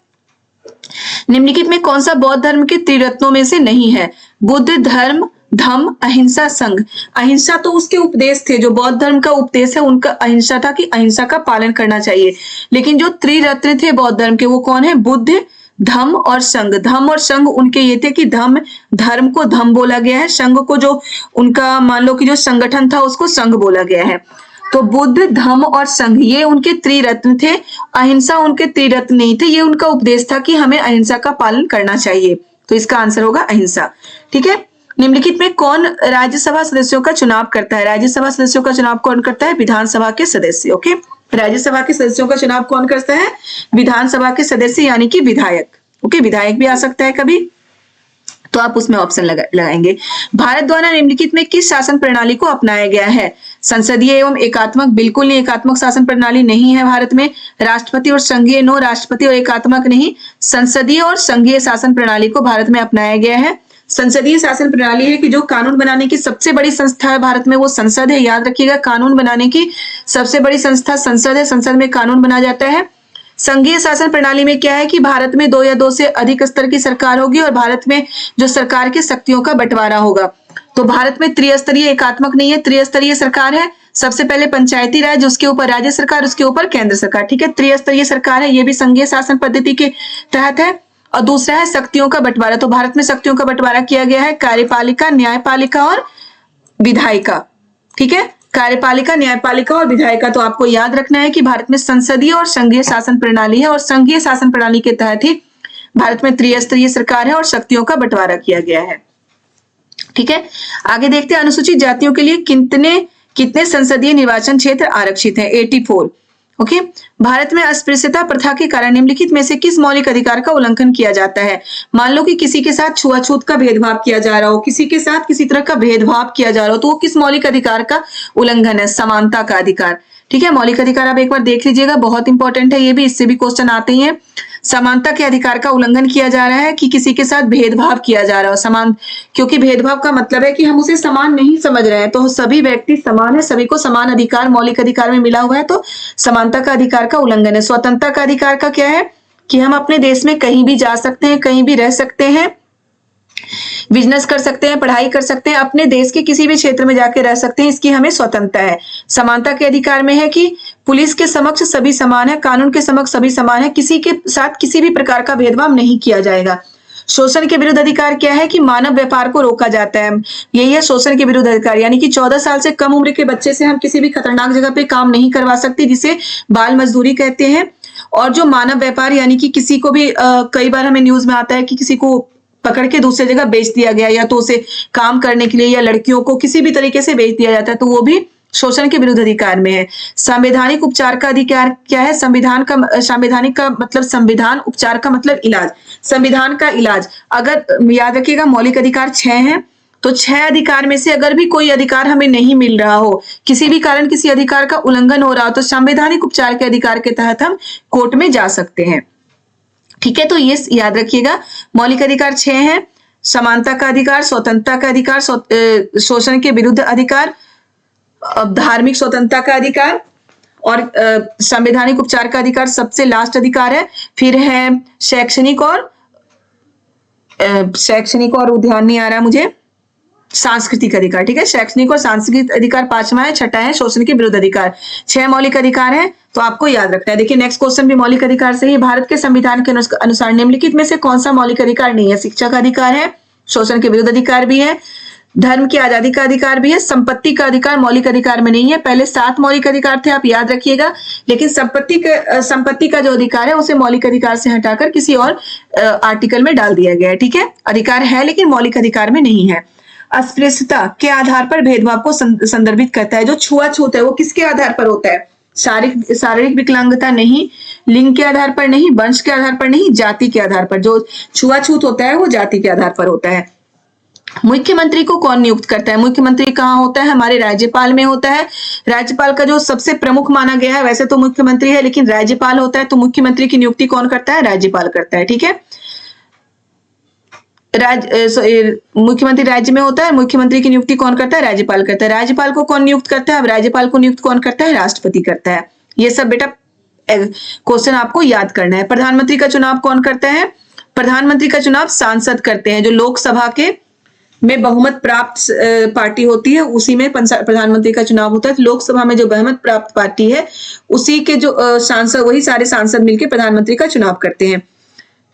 निम्नलिखित में कौन सा बौद्ध धर्म के त्रिरत्नों में से नहीं है? बुद्ध, धर्म, धम्म, अहिंसा, संघ। अहिंसा तो उसके उपदेश थे, जो बौद्ध धर्म का उपदेश है उनका अहिंसा था कि अहिंसा का पालन करना चाहिए। लेकिन जो त्रिरत्न थे बौद्ध धर्म के वो कौन है? बुद्ध, धम्म और संघ। धम्म और संघ उनके ये थे कि धर्म को धम्म बोला गया है, संघ को जो उनका मान लो कि जो संगठन था उसको संघ बोला गया है। तो बुद्ध, धम्म और संघ ये उनके त्रिरत्न थे। अहिंसा उनके त्रिरत्न नहीं थे, ये उनका उपदेश था कि हमें अहिंसा का पालन करना चाहिए। तो इसका आंसर होगा अहिंसा। ठीक है, निम्नलिखित में कौन राज्यसभा सदस्यों का चुनाव करता है? राज्यसभा सदस्यों का चुनाव कौन करता है? विधानसभा के सदस्य। ओके, राज्यसभा के सदस्यों का चुनाव कौन करता है? विधानसभा के सदस्य यानी कि विधायक। ओके, विधायक भी आ सकता है कभी, तो आप उसमें ऑप्शन लगाएंगे। भारत द्वारा निम्नलिखित में किस शासन प्रणाली को अपनाया गया है? संसदीय एवं एकात्मक। बिल्कुल नहीं, एकात्मक शासन प्रणाली नहीं है भारत में। राष्ट्रपति और संघीय, नो, राष्ट्रपति और एकात्मक नहीं, संसदीय और संघीय शासन प्रणाली को भारत में अपनाया गया है। संसदीय शासन प्रणाली है कि जो कानून बनाने की सबसे बड़ी संस्था है भारत में वो संसद है। याद रखिएगा, कानून बनाने की सबसे बड़ी संस्था संसद है, संसद में कानून बनाया जाता है। संघीय शासन प्रणाली में क्या है कि भारत में 2 या 2 से अधिक स्तर की सरकार होगी और भारत में जो सरकार की शक्तियों का बंटवारा होगा। तो भारत में त्रिस्तरीय, एकात्मक नहीं है, त्रिस्तरीय सरकार है। सबसे पहले पंचायती राज, उसके ऊपर राज्य सरकार, उसके ऊपर केंद्र सरकार। ठीक है, त्रिस्तरीय सरकार है, ये भी संघीय शासन पद्धति के तहत है। और दूसरा है शक्तियों का बंटवारा। तो भारत में शक्तियों का बंटवारा किया गया है कार्यपालिका, न्यायपालिका और विधायिका। ठीक है, कार्यपालिका, न्यायपालिका और विधायिका। तो आपको याद रखना है कि भारत में संसदीय और संघीय शासन प्रणाली है, और संघीय शासन प्रणाली के तहत ही भारत में त्रिस्तरीय सरकार है और शक्तियों का बंटवारा किया गया है। ठीक है, आगे देखते हैं अनुसूचित जातियों के लिए कितने संसदीय निर्वाचन क्षेत्र आरक्षित हैं? 84। ओके, भारत में अस्पृश्यता प्रथा के कारण निम्नलिखित में से किस मौलिक अधिकार का उल्लंघन किया जाता है? मान लो कि किसी के साथ छुआछूत का भेदभाव किया जा रहा हो, किसी के साथ किसी तरह का भेदभाव किया जा रहा हो, तो वो किस मौलिक अधिकार का उल्लंघन है? समानता का अधिकार। ठीक है, मौलिक अधिकार आप एक बार देख लीजिएगा, बहुत इंपॉर्टेंट है ये भी, इससे भी क्वेश्चन आते ही हैं। समानता के अधिकार का उल्लंघन किया जा रहा है कि किसी के साथ भेदभाव किया जा रहा हो। क्योंकि भेदभाव का मतलब है कि हम उसे समान नहीं समझ रहे हैं, तो सभी व्यक्ति समान है, सभी को समान अधिकार मौलिक अधिकार में मिला हुआ है, तो समानता का अधिकार का उल्लंघन है। स्वतंत्रता का अधिकार का क्या है कि हम अपने देश में कहीं भी जा सकते हैं, कहीं भी रह सकते हैं, बिजनेस कर सकते हैं, पढ़ाई कर सकते हैं, अपने देश के किसी भी क्षेत्र में जाके रह सकते हैं, इसकी हमें स्वतंत्रता है। समानता के अधिकार में है कि पुलिस के समक्ष सभी समान है, कानून के समक्ष सभी समान है, किसी के साथ किसी भी प्रकार का भेदभाव नहीं किया जाएगा। शोषण के विरुद्ध अधिकार क्या है कि मानव व्यापार को रोका जाता है, यही है शोषण के विरुद्ध अधिकार। यानी कि 14 साल से कम उम्र के बच्चे से हम किसी भी खतरनाक जगह पे काम नहीं करवा सकते, जिसे बाल मजदूरी कहते हैं। और जो मानव व्यापार यानी कि किसी को भी कई बार हमें न्यूज में आता है कि किसी को पकड़ के दूसरी जगह बेच दिया गया, या तो उसे काम करने के लिए, या लड़कियों को किसी भी तरीके से बेच दिया जाता है, तो वो भी शोषण के विरुद्ध अधिकार में है। संवैधानिक उपचार का अधिकार क्या है? संवैधानिक का मतलब संविधान, उपचार का मतलब इलाज, संविधान का इलाज। अगर याद रखिएगा मौलिक अधिकार 6 हैं, तो 6 अधिकार में से अगर भी कोई अधिकार हमें नहीं मिल रहा हो, किसी भी कारण किसी अधिकार का उल्लंघन हो रहा हो, तो संवैधानिक उपचार के अधिकार के तहत हम कोर्ट में जा सकते हैं। ठीक है, तो ये याद रखिएगा मौलिक अधिकार 6 हैं, समानता का अधिकार, स्वतंत्रता का अधिकार, शोषण के विरुद्ध अधिकार, धार्मिक स्वतंत्रता का अधिकार, और संवैधानिक उपचार का अधिकार सबसे लास्ट अधिकार है। फिर है शैक्षणिक और ध्यान नहीं आ रहा मुझे, सांस्कृतिक अधिकार। ठीक है, शैक्षणिक और सांस्कृतिक अधिकार 5वां है, छठा है शोषण के विरुद्ध अधिकार। 6 मौलिक अधिकार है, तो आपको याद रखना है। देखिए नेक्स्ट क्वेश्चन भी मौलिक अधिकार से ही। भारत के संविधान के अनुसार निम्नलिखित में से कौन सा मौलिक अधिकार नहीं है? शिक्षा का अधिकार है, शोषण के विरुद्ध अधिकार भी है, धर्म की आजादी का अधिकार भी है, संपत्ति का अधिकार मौलिक अधिकार में नहीं है। पहले 7 मौलिक अधिकार थे, आप याद रखिएगा, लेकिन संपत्ति का जो अधिकार है उसे मौलिक अधिकार से हटाकर किसी और आर्टिकल में डाल दिया गया है। ठीक है, अधिकार है लेकिन मौलिक अधिकार में नहीं है। अस्पृश्यता के आधार पर भेदभाव को संदर्भित करता है। जो छुआछूत है वो किसके आधार पर होता है? शारीरिक विकलांगता नहीं, लिंग के आधार पर नहीं, वंश के आधार पर नहीं, जाति के आधार पर। जो छुआछूत होता है वो जाति के आधार पर होता है। मुख्यमंत्री को कौन नियुक्त करता है? मुख्यमंत्री कहाँ होता है? हमारे राज्यपाल में होता है। राज्यपाल का जो सबसे प्रमुख माना गया है, वैसे तो मुख्यमंत्री है लेकिन राज्यपाल होता है, तो मुख्यमंत्री की नियुक्ति कौन करता है? राज्यपाल करता है। ठीक है, मुख्यमंत्री राज्य में होता है, मुख्यमंत्री की नियुक्ति कौन करता है? राज्यपाल करता है। राज्यपाल को कौन नियुक्त करता है? अब राज्यपाल को नियुक्त कौन करता है? राष्ट्रपति करता है। ये सब बेटा क्वेश्चन आपको याद करना है। प्रधानमंत्री का चुनाव कौन करता है? प्रधानमंत्री का चुनाव सांसद करते हैं। जो लोकसभा के में बहुमत प्राप्त पार्टी होती है उसी में प्रधानमंत्री का चुनाव होता है। लोकसभा में जो बहुमत प्राप्त पार्टी है उसी के जो सांसद, वही सारे सांसद मिलकर प्रधानमंत्री का चुनाव करते हैं।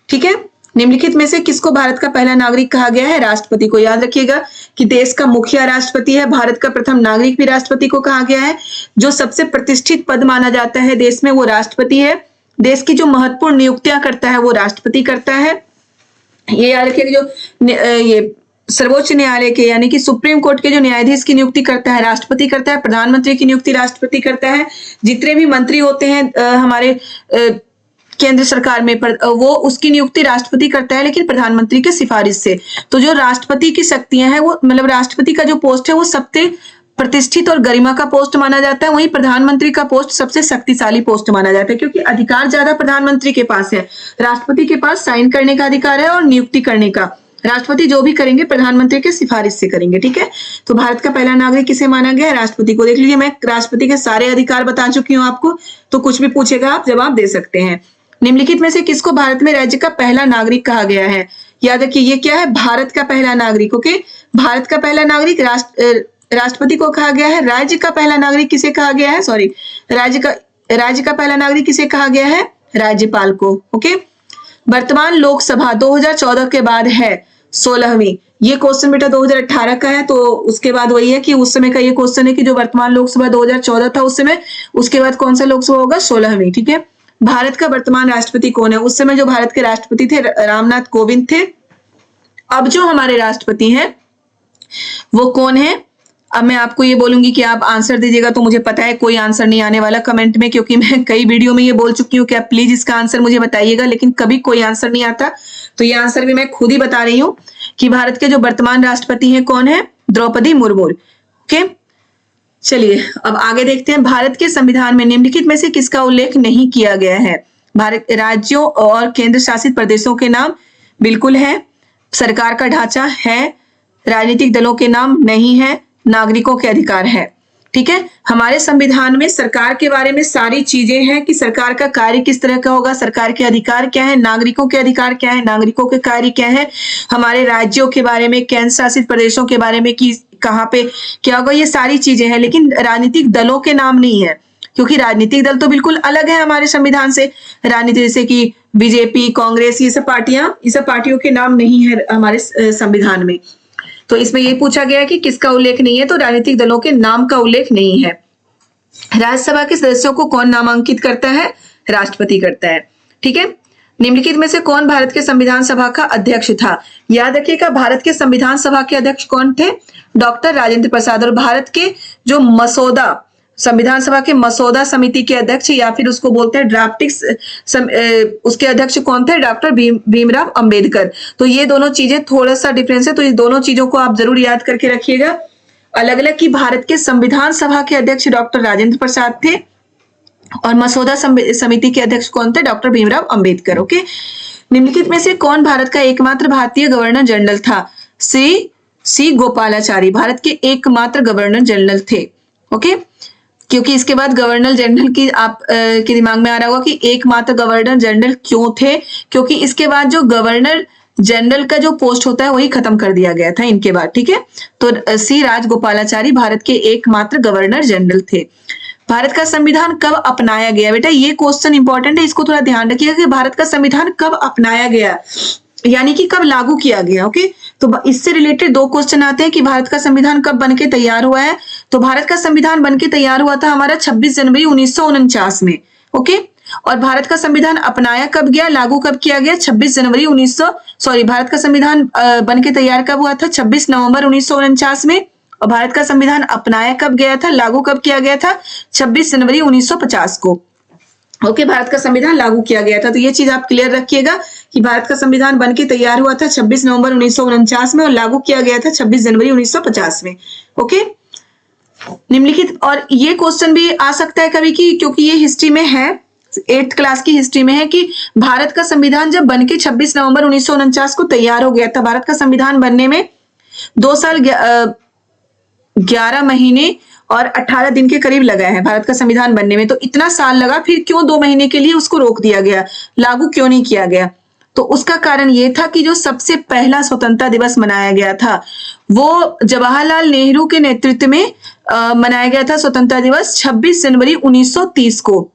ठीक है, निम्नलिखित में से किसको भारत का पहला नागरिक कहा गया है? राष्ट्रपति को। याद रखिएगा कि देश का मुखिया राष्ट्रपति है, भारत का प्रथम नागरिक भी राष्ट्रपति को कहा गया है। जो सबसे प्रतिष्ठित पद माना जाता है देश में वो राष्ट्रपति है। देश की जो महत्वपूर्ण नियुक्तियां करता है वो राष्ट्रपति करता है। ये याद रखिएगा, जो ये सर्वोच्च न्यायालय के यानी कि सुप्रीम कोर्ट के जो न्यायाधीश की नियुक्ति करता है राष्ट्रपति करता है। प्रधानमंत्री की नियुक्ति राष्ट्रपति करता है। जितने भी मंत्री होते हैं हमारे केंद्र सरकार में वो उसकी नियुक्ति राष्ट्रपति करता है, लेकिन प्रधानमंत्री के सिफारिश से। तो जो राष्ट्रपति की शक्तियां हैं वो मतलब राष्ट्रपति का जो पोस्ट है वो सबसे प्रतिष्ठित और गरिमा का पोस्ट माना जाता है। वहीं प्रधानमंत्री का पोस्ट सबसे शक्तिशाली पोस्ट माना जाता है, क्योंकि अधिकार ज्यादा प्रधानमंत्री के पास है। राष्ट्रपति के पास साइन करने का अधिकार है और नियुक्ति करने का। राष्ट्रपति जो भी करेंगे प्रधानमंत्री के सिफारिश से करेंगे। ठीक है, तो भारत का पहला नागरिक किसे माना गया है? राष्ट्रपति को। देख लीजिए, मैं राष्ट्रपति के सारे अधिकार बता चुकी हूँ आपको, तो कुछ भी पूछेगा आप जवाब दे सकते हैं। निम्नलिखित में से किसको भारत में राज्य का पहला नागरिक कहा गया है? याद रखिए, ये क्या है? भारत का पहला नागरिक। ओके, भारत का पहला नागरिक राष्ट्रपति को कहा गया है? राज्य का पहला नागरिक किसे कहा गया है? सॉरी, राज्य का पहला नागरिक किसे कहा गया है? राज्यपाल को। ओके, वर्तमान लोकसभा 2014 के बाद है 16वीं। ये क्वेश्चन बेटा 2018 का है, तो उसके बाद वही है कि उस समय का ये क्वेश्चन है कि जो वर्तमान लोकसभा 2014 था उस समय, उसके बाद कौन सा लोकसभा होगा? 16वीं। ठीक है, भारत का वर्तमान राष्ट्रपति कौन है? उस समय जो भारत के राष्ट्रपति थे रामनाथ कोविंद थे। अब जो हमारे राष्ट्रपति हैं वो कौन है? अब मैं आपको ये बोलूंगी कि आप आंसर दीजिएगा, तो मुझे पता है कोई आंसर नहीं आने वाला कमेंट में, क्योंकि मैं कई वीडियो में ये बोल चुकी हूँ कि आप प्लीज इसका आंसर मुझे बताइएगा, लेकिन कभी कोई आंसर नहीं आता। तो ये आंसर भी मैं खुद ही बता रही हूँ कि भारत के जो वर्तमान राष्ट्रपति हैं कौन है? द्रौपदी मुर्मू। ओके, चलिए अब आगे देखते हैं। भारत के संविधान में निम्नलिखित में से किसका उल्लेख नहीं किया गया है? भारत राज्यों और केंद्र शासित प्रदेशों के नाम बिल्कुल है, सरकार का ढांचा है, राजनीतिक दलों के नाम नहीं है, नागरिकों के अधिकार है। ठीक है, हमारे संविधान में सरकार के बारे में सारी चीजें हैं कि सरकार का कार्य किस तरह का होगा, सरकार के अधिकार क्या है, नागरिकों के अधिकार क्या है, नागरिकों के कार्य क्या है, हमारे राज्यों के बारे में, केंद्र शासित प्रदेशों के बारे में कि कहाँ पे क्या होगा, ये सारी चीजें हैं। लेकिन राजनीतिक दलों के नाम नहीं है, क्योंकि राजनीतिक दल तो बिल्कुल अलग है हमारे संविधान से। राजनीति जैसे कि बीजेपी, कांग्रेस, ये सब पार्टियों के नाम नहीं है हमारे संविधान में। तो इसमें ये पूछा गया कि किसका उल्लेख नहीं है, तो राजनीतिक दलों के नाम का उल्लेख नहीं है। राज्यसभा के सदस्यों को कौन नामांकित करता है? राष्ट्रपति करता है। ठीक है, निम्नलिखित में से कौन भारत के संविधान सभा का अध्यक्ष था? याद रखिएगा, भारत के संविधान सभा के अध्यक्ष कौन थे? डॉक्टर राजेंद्र प्रसाद। और भारत के जो मसौदा, संविधान सभा के मसौदा समिति के अध्यक्ष, या फिर उसको बोलते हैं ड्राफ्टिंग, उसके अध्यक्ष कौन थे? डॉक्टर भीमराव अंबेडकर। तो ये दोनों चीजें थोड़ा सा डिफरेंस है, तो ये दोनों चीजों को आप जरूर याद करके रखिएगा अलग अलग, कि भारत के संविधान सभा के अध्यक्ष डॉक्टर राजेंद्र प्रसाद थे और मसौदा समिति के अध्यक्ष कौन थे? डॉक्टर भीमराव अंबेडकर। ओके, निम्नलिखित में से कौन भारत का एकमात्र भारतीय गवर्नर जनरल था? सी गोपालाचारी भारत के एकमात्र गवर्नर जनरल थे। ओके, क्योंकि इसके बाद गवर्नर जनरल की आप के दिमाग में आ रहा होगा कि एकमात्र गवर्नर जनरल क्यों थे? क्योंकि इसके बाद जो गवर्नर जनरल का जो पोस्ट होता है वही खत्म कर दिया गया था इनके बाद। ठीक है, तो सी राजगोपालाचारी भारत के एकमात्र गवर्नर जनरल थे। भारत का संविधान कब अपनाया गया? बेटा ये क्वेश्चन इंपॉर्टेंट है, इसको थोड़ा ध्यान रखिएगा कि भारत का संविधान कब अपनाया गया, यानी कि कब लागू किया गया। ओके, तो इससे रिलेटेड दो क्वेश्चन आते हैं कि भारत का संविधान कब बनके तैयार हुआ है। तो भारत का संविधान बनके तैयार हुआ था हमारा 26 जनवरी 1949 में। ओके, और भारत का संविधान अपनाया कब गया, लागू कब किया गया? 26 जनवरी 1900 भारत का संविधान बनके तैयार कब हुआ था? 26 नवंबर 1949 में। और भारत का संविधान अपनाया कब गया था, लागू कब किया गया था? 26 जनवरी 1950 को। ओके, भारत का संविधान लागू किया गया था। तो ये चीज आप क्लियर रखिएगा कि भारत का संविधान बनके तैयार हुआ था 26 नवंबर 1949 में और लागू किया गया था 26 जनवरी 1950 में। ओके, निम्नलिखित, और ये क्वेश्चन भी आ सकता है कभी कि, क्योंकि ये हिस्ट्री में है, 8th क्लास की हिस्ट्री में है कि भारत का संविधान जब बनके 26 नवंबर 1949 को तैयार हो गया था, भारत का संविधान बनने में 2 साल 11 महीने और 18 दिन के करीब लगा है भारत का संविधान बनने में। तो इतना साल लगा, फिर क्यों 2 महीने के लिए उसको रोक दिया गया, लागू क्यों नहीं किया गया? तो उसका कारण ये था कि जो सबसे पहला स्वतंत्रता दिवस मनाया गया था वो जवाहरलाल नेहरू के नेतृत्व में मनाया गया था। स्वतंत्रता दिवस 26 जनवरी 1930 को।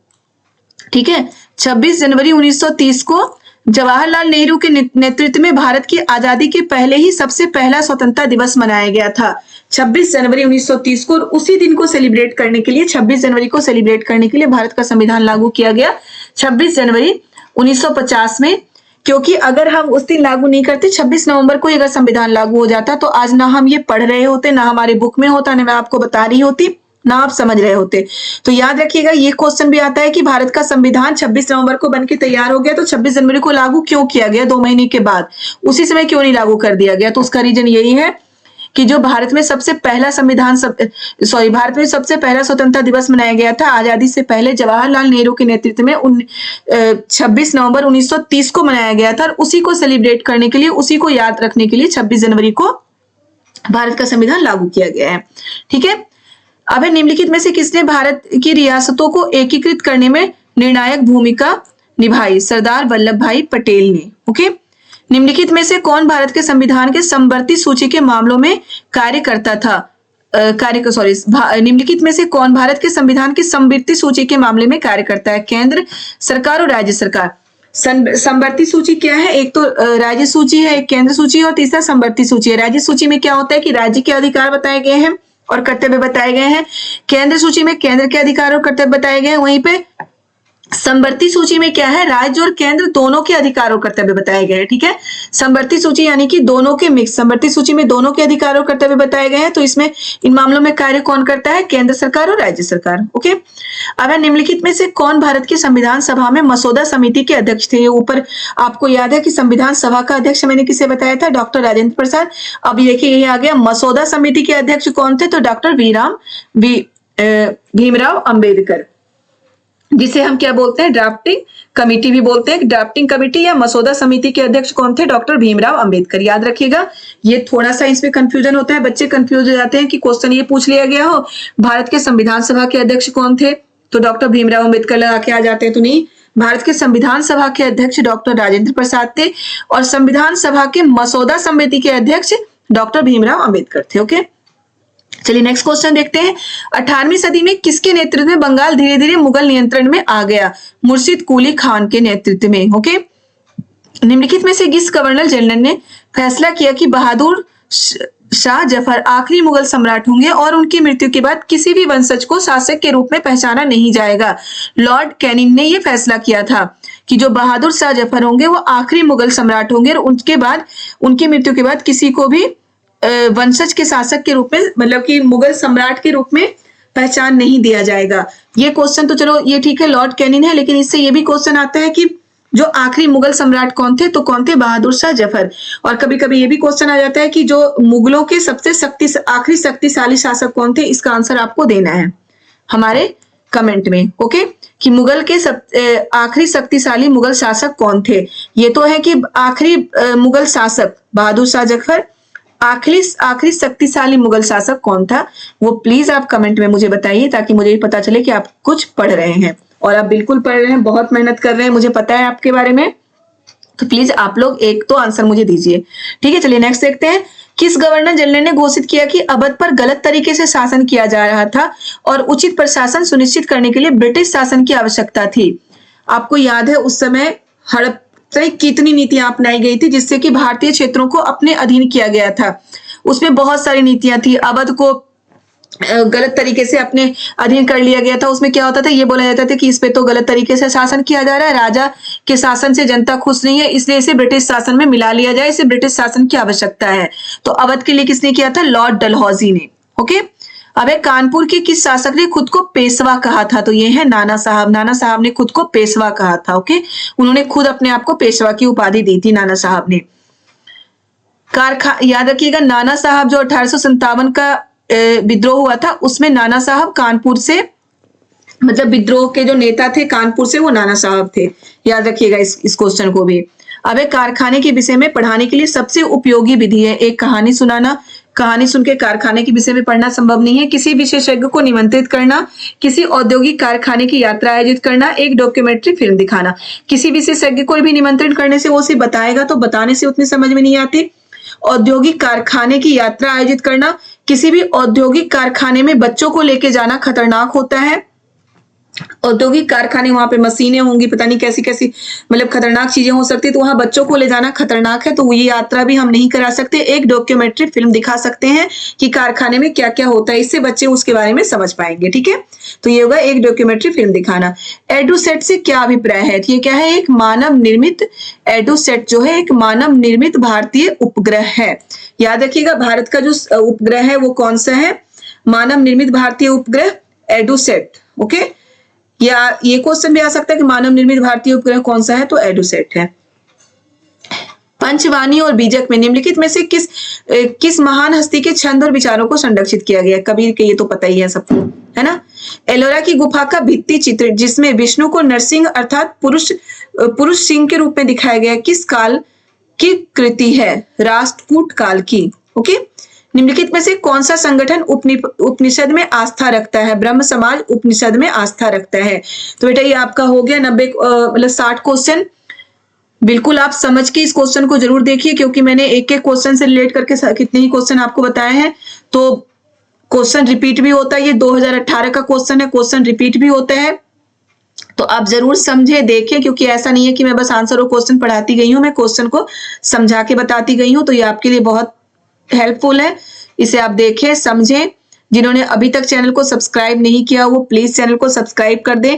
ठीक है, 26 जनवरी 1930 को जवाहरलाल नेहरू के नेतृत्व में भारत की आजादी के पहले ही सबसे पहला स्वतंत्रता दिवस मनाया गया था 26 जनवरी 1930 को। और उसी दिन को सेलिब्रेट करने के लिए, 26 जनवरी को सेलिब्रेट करने के लिए भारत का संविधान लागू किया गया 26 जनवरी 1950 में। क्योंकि अगर हम उस दिन लागू नहीं करते, 26 नवंबर को अगर संविधान लागू हो जाता, तो आज ना हम ये पढ़ रहे होते, ना हमारे बुक में होता, ना मैं आपको बता रही होती, ना आप समझ रहे होते। तो याद रखिएगा, ये क्वेश्चन भी आता है कि भारत का संविधान 26 नवंबर को बनके तैयार हो गया, तो 26 जनवरी को लागू क्यों किया गया 2 महीने के बाद, उसी समय क्यों नहीं लागू कर दिया गया? तो उसका रीजन यही है कि जो भारत में सबसे पहला भारत में सबसे पहला स्वतंत्रता दिवस मनाया गया था आजादी से पहले जवाहरलाल नेहरू के नेतृत्व में 26 नवंबर 1930 को मनाया गया था। और उसी को सेलिब्रेट करने के लिए, उसी को याद रखने के लिए 26 जनवरी को भारत का संविधान लागू किया गया है। ठीक है, अब निम्नलिखित में से किसने भारत की रियासतों को एकीकृत करने में निर्णायक भूमिका निभाई? सरदार वल्लभ भाई पटेल ने। ओके, निम्नलिखित में से कौन भारत के संविधान के समवर्ती सूची के मामलों में कार्य करता था? कार्य सॉरी निम्नलिखित में से कौन भारत के संविधान की समवर्ती सूची के मामले में कार्य करता है? केंद्र सरकार और राज्य सरकार। समवर्ती सूची क्या है? एक तो राज्य सूची है, एक केंद्र सूची है और तीसरा समवर्ती सूची है। राज्य सूची में क्या होता है कि राज्य के अधिकार बताए गए हैं और कर्तव्य बताए गए हैं। केंद्र सूची में केंद्र के अधिकार और कर्तव्य बताए गए हैं। वहीं पे समवर्ती सूची में क्या है? राज्य और केंद्र दोनों के अधिकार और कर्तव्य बताए गए हैं। ठीक है, समवर्ती सूची यानी कि दोनों के मिक्स। समवर्ती सूची में दोनों के अधिकार और कर्तव्य बताए गए हैं, तो इसमें इन मामलों में कार्य कौन करता है? केंद्र सरकार और राज्य सरकार। ओके, अब निम्नलिखित में से कौन भारत की संविधान सभा में मसौदा समिति के अध्यक्ष थे? ये ऊपर आपको याद है कि संविधान सभा का अध्यक्ष मैंने किसे बताया था? डॉक्टर राजेंद्र प्रसाद। अब देखिए यही आ गया, मसौदा समिति के अध्यक्ष कौन थे? तो डॉक्टर भीमराव अंबेडकर, जिसे हम क्या बोलते हैं? ड्राफ्टिंग कमेटी भी बोलते हैं। ड्राफ्टिंग कमेटी या मसौदा समिति के अध्यक्ष कौन थे? डॉक्टर भीमराव अंबेडकर। याद रखिएगा, ये थोड़ा सा इसमें कंफ्यूजन होता है, बच्चे कंफ्यूज हो जाते हैं कि क्वेश्चन ये पूछ लिया गया हो भारत के संविधान सभा के अध्यक्ष कौन थे, तो डॉक्टर भीमराव अंबेडकर लगा के आ जाते हैं, तो नहीं। भारत के संविधान सभा के अध्यक्ष डॉक्टर राजेंद्र प्रसाद थे और संविधान सभा के मसौदा समिति के अध्यक्ष डॉक्टर भीमराव अंबेडकर थे। ओके, चलिए नेक्स्ट क्वेश्चन देखते हैं। 18वीं सदी में किसके नेतृत्व में बंगाल धीरे धीरे मुगल नियंत्रण में आ गया? मुर्शिद कुली खान के नेतृत्व में। ओके, निम्नलिखित में से किस गवर्नर जनरल ने फैसला किया कि बहादुर शाह जफर आखिरी मुगल सम्राट होंगे और उनकी मृत्यु के बाद किसी भी वंशज को शासक के रूप में पहचाना नहीं जाएगा? लॉर्ड कैनिंग ने यह फैसला किया था कि जो बहादुर शाह जफर होंगे वो आखिरी मुगल सम्राट होंगे और उनके बाद उनकी मृत्यु के बाद किसी को भी वंशज के शासक के रूप में, मतलब कि मुगल सम्राट के रूप में पहचान नहीं दिया जाएगा। ये क्वेश्चन तो चलो ये ठीक है, लॉर्ड कैनिंग है, लेकिन इससे ये भी क्वेश्चन आता है कि जो आखिरी मुगल सम्राट कौन थे? तो कौन थे? बहादुर शाह जफर। और कभी कभी ये भी क्वेश्चन आ जाता है कि जो मुगलों के सबसे आखिरी शक्तिशाली शासक कौन थे? इसका आंसर आपको देना है हमारे कमेंट में। ओके, कि मुगल के आखिरी शक्तिशाली मुगल शासक कौन थे? ये तो है कि आखिरी मुगल शासक बहादुर शाह जफर, आखिरी शक्तिशाली मुगल शासक कौन था? वो प्लीज आप कमेंट में मुझे बताइए ताकि मुझे भी पता चले कि आप कुछ पढ़ रहे हैं, और आप बिल्कुल पढ़ रहे हैं, बहुत मेहनत कर रहे हैं, मुझे पता है आपके बारे में। तो प्लीज आप लोग एक तो आंसर मुझे दीजिए। ठीक है, चलिए नेक्स्ट देखते हैं। किस गवर्नर जनरल ने घोषित किया कि अवध पर गलत तरीके से शासन किया जा रहा था और उचित प्रशासन सुनिश्चित करने के लिए ब्रिटिश शासन की आवश्यकता थी? आपको याद है उस समय हड़प कितनी नीतियां अपनाई गई थी जिससे कि भारतीय क्षेत्रों को अपने अधीन किया गया था। उसमें बहुत सारी नीतियां थी। अवध को गलत तरीके से अपने अधीन कर लिया गया था। उसमें क्या होता था? ये बोला जाता था कि इस पे तो गलत तरीके से शासन किया जा रहा है, राजा के शासन से जनता खुश नहीं है, इसलिए इसे ब्रिटिश शासन में मिला लिया जाए, इसे ब्रिटिश शासन की आवश्यकता है। तो अवध के लिए किसने किया था? लॉर्ड डलहौजी ने। ओके, अब कानपुर के किस शासक ने खुद को पेशवा कहा था? तो ये है नाना साहब। नाना साहब ने खुद को पेशवा कहा था। ओके, उन्होंने खुद अपने आप को पेशवा की उपाधि दी थी नाना साहब ने। याद रखिएगा, नाना साहब जो 1857 का विद्रोह हुआ था उसमें नाना साहब कानपुर से, मतलब विद्रोह के जो नेता थे कानपुर से, वो नाना साहब थे। याद रखिएगा इस क्वेश्चन को भी। अब कारखाने के विषय में पढ़ाने के लिए सबसे उपयोगी विधि है एक कहानी सुनाना। कहानी सुन के कारखाने के विषय में पढ़ना संभव नहीं है। किसी विशेषज्ञ को निमंत्रित करना, किसी औद्योगिक कारखाने की यात्रा आयोजित करना, एक डॉक्यूमेंट्री फिल्म दिखाना। किसी विशेषज्ञ को भी निमंत्रित करने से वो सिर्फ बताएगा, तो बताने से उतनी समझ में नहीं आती। औद्योगिक कारखाने की यात्रा आयोजित करना, किसी भी औद्योगिक कारखाने में बच्चों को लेके जाना खतरनाक होता है। औद्योगिक कारखाने, वहां पे मशीनें होंगी, पता नहीं कैसी कैसी मतलब खतरनाक चीजें हो सकती है, तो वहां बच्चों को ले जाना खतरनाक है, तो ये यात्रा भी हम नहीं करा सकते। एक डॉक्यूमेंट्री फिल्म दिखा सकते हैं कि कारखाने में क्या क्या होता है, इससे बच्चे उसके बारे में समझ पाएंगे। ठीक है, तो ये होगा एक डॉक्यूमेंट्री फिल्म दिखाना। एडुसेट से क्या अभिप्राय है? ये क्या है? एक मानव निर्मित, एडुसेट जो है एक मानव निर्मित भारतीय उपग्रह है। याद रखिएगा, भारत का जो उपग्रह है वो कौन सा है? मानव निर्मित भारतीय उपग्रह एडुसेट। ओके, या ये क्वेश्चन भी आ सकता है कि मानव निर्मित भारतीय उपग्रह कौन सा है? तो एडुसेट है। पंचवाणी और बीजक में निम्नलिखित में से किस महान हस्ती के छंद और विचारों को संरक्षित किया गया? कबीर के, ये तो पता ही है सबको, है ना। एलोरा की गुफा का भित्ति चित्र जिसमें विष्णु को नरसिंह अर्थात पुरुष सिंह के रूप में दिखाया गया, किस काल की कृति है? राष्ट्रकूट काल की। ओके, निम्नलिखित में से कौन सा संगठन उपनिषद में आस्था रखता है? ब्रह्म समाज उपनिषद में आस्था रखता है। तो बेटा ये आपका हो गया 90 मतलब 60 क्वेश्चन। बिल्कुल आप समझ के इस क्वेश्चन को जरूर देखिए, क्योंकि मैंने एक एक क्वेश्चन से रिलेट करके कितने ही क्वेश्चन आपको बताए हैं। तो क्वेश्चन रिपीट भी होता है, ये 2018 का क्वेश्चन है, क्वेश्चन रिपीट भी होते हैं। तो आप जरूर समझे, देखें, क्योंकि ऐसा नहीं है कि मैं बस आंसर और क्वेश्चन पढ़ाती गई हूँ, मैं क्वेश्चन को समझा के बताती गई हूँ। तो ये आपके लिए बहुत हेल्पफुल है, इसे आप देखें, समझें। जिन्होंने अभी तक चैनल को सब्सक्राइब नहीं किया वो प्लीज चैनल को सब्सक्राइब कर दें।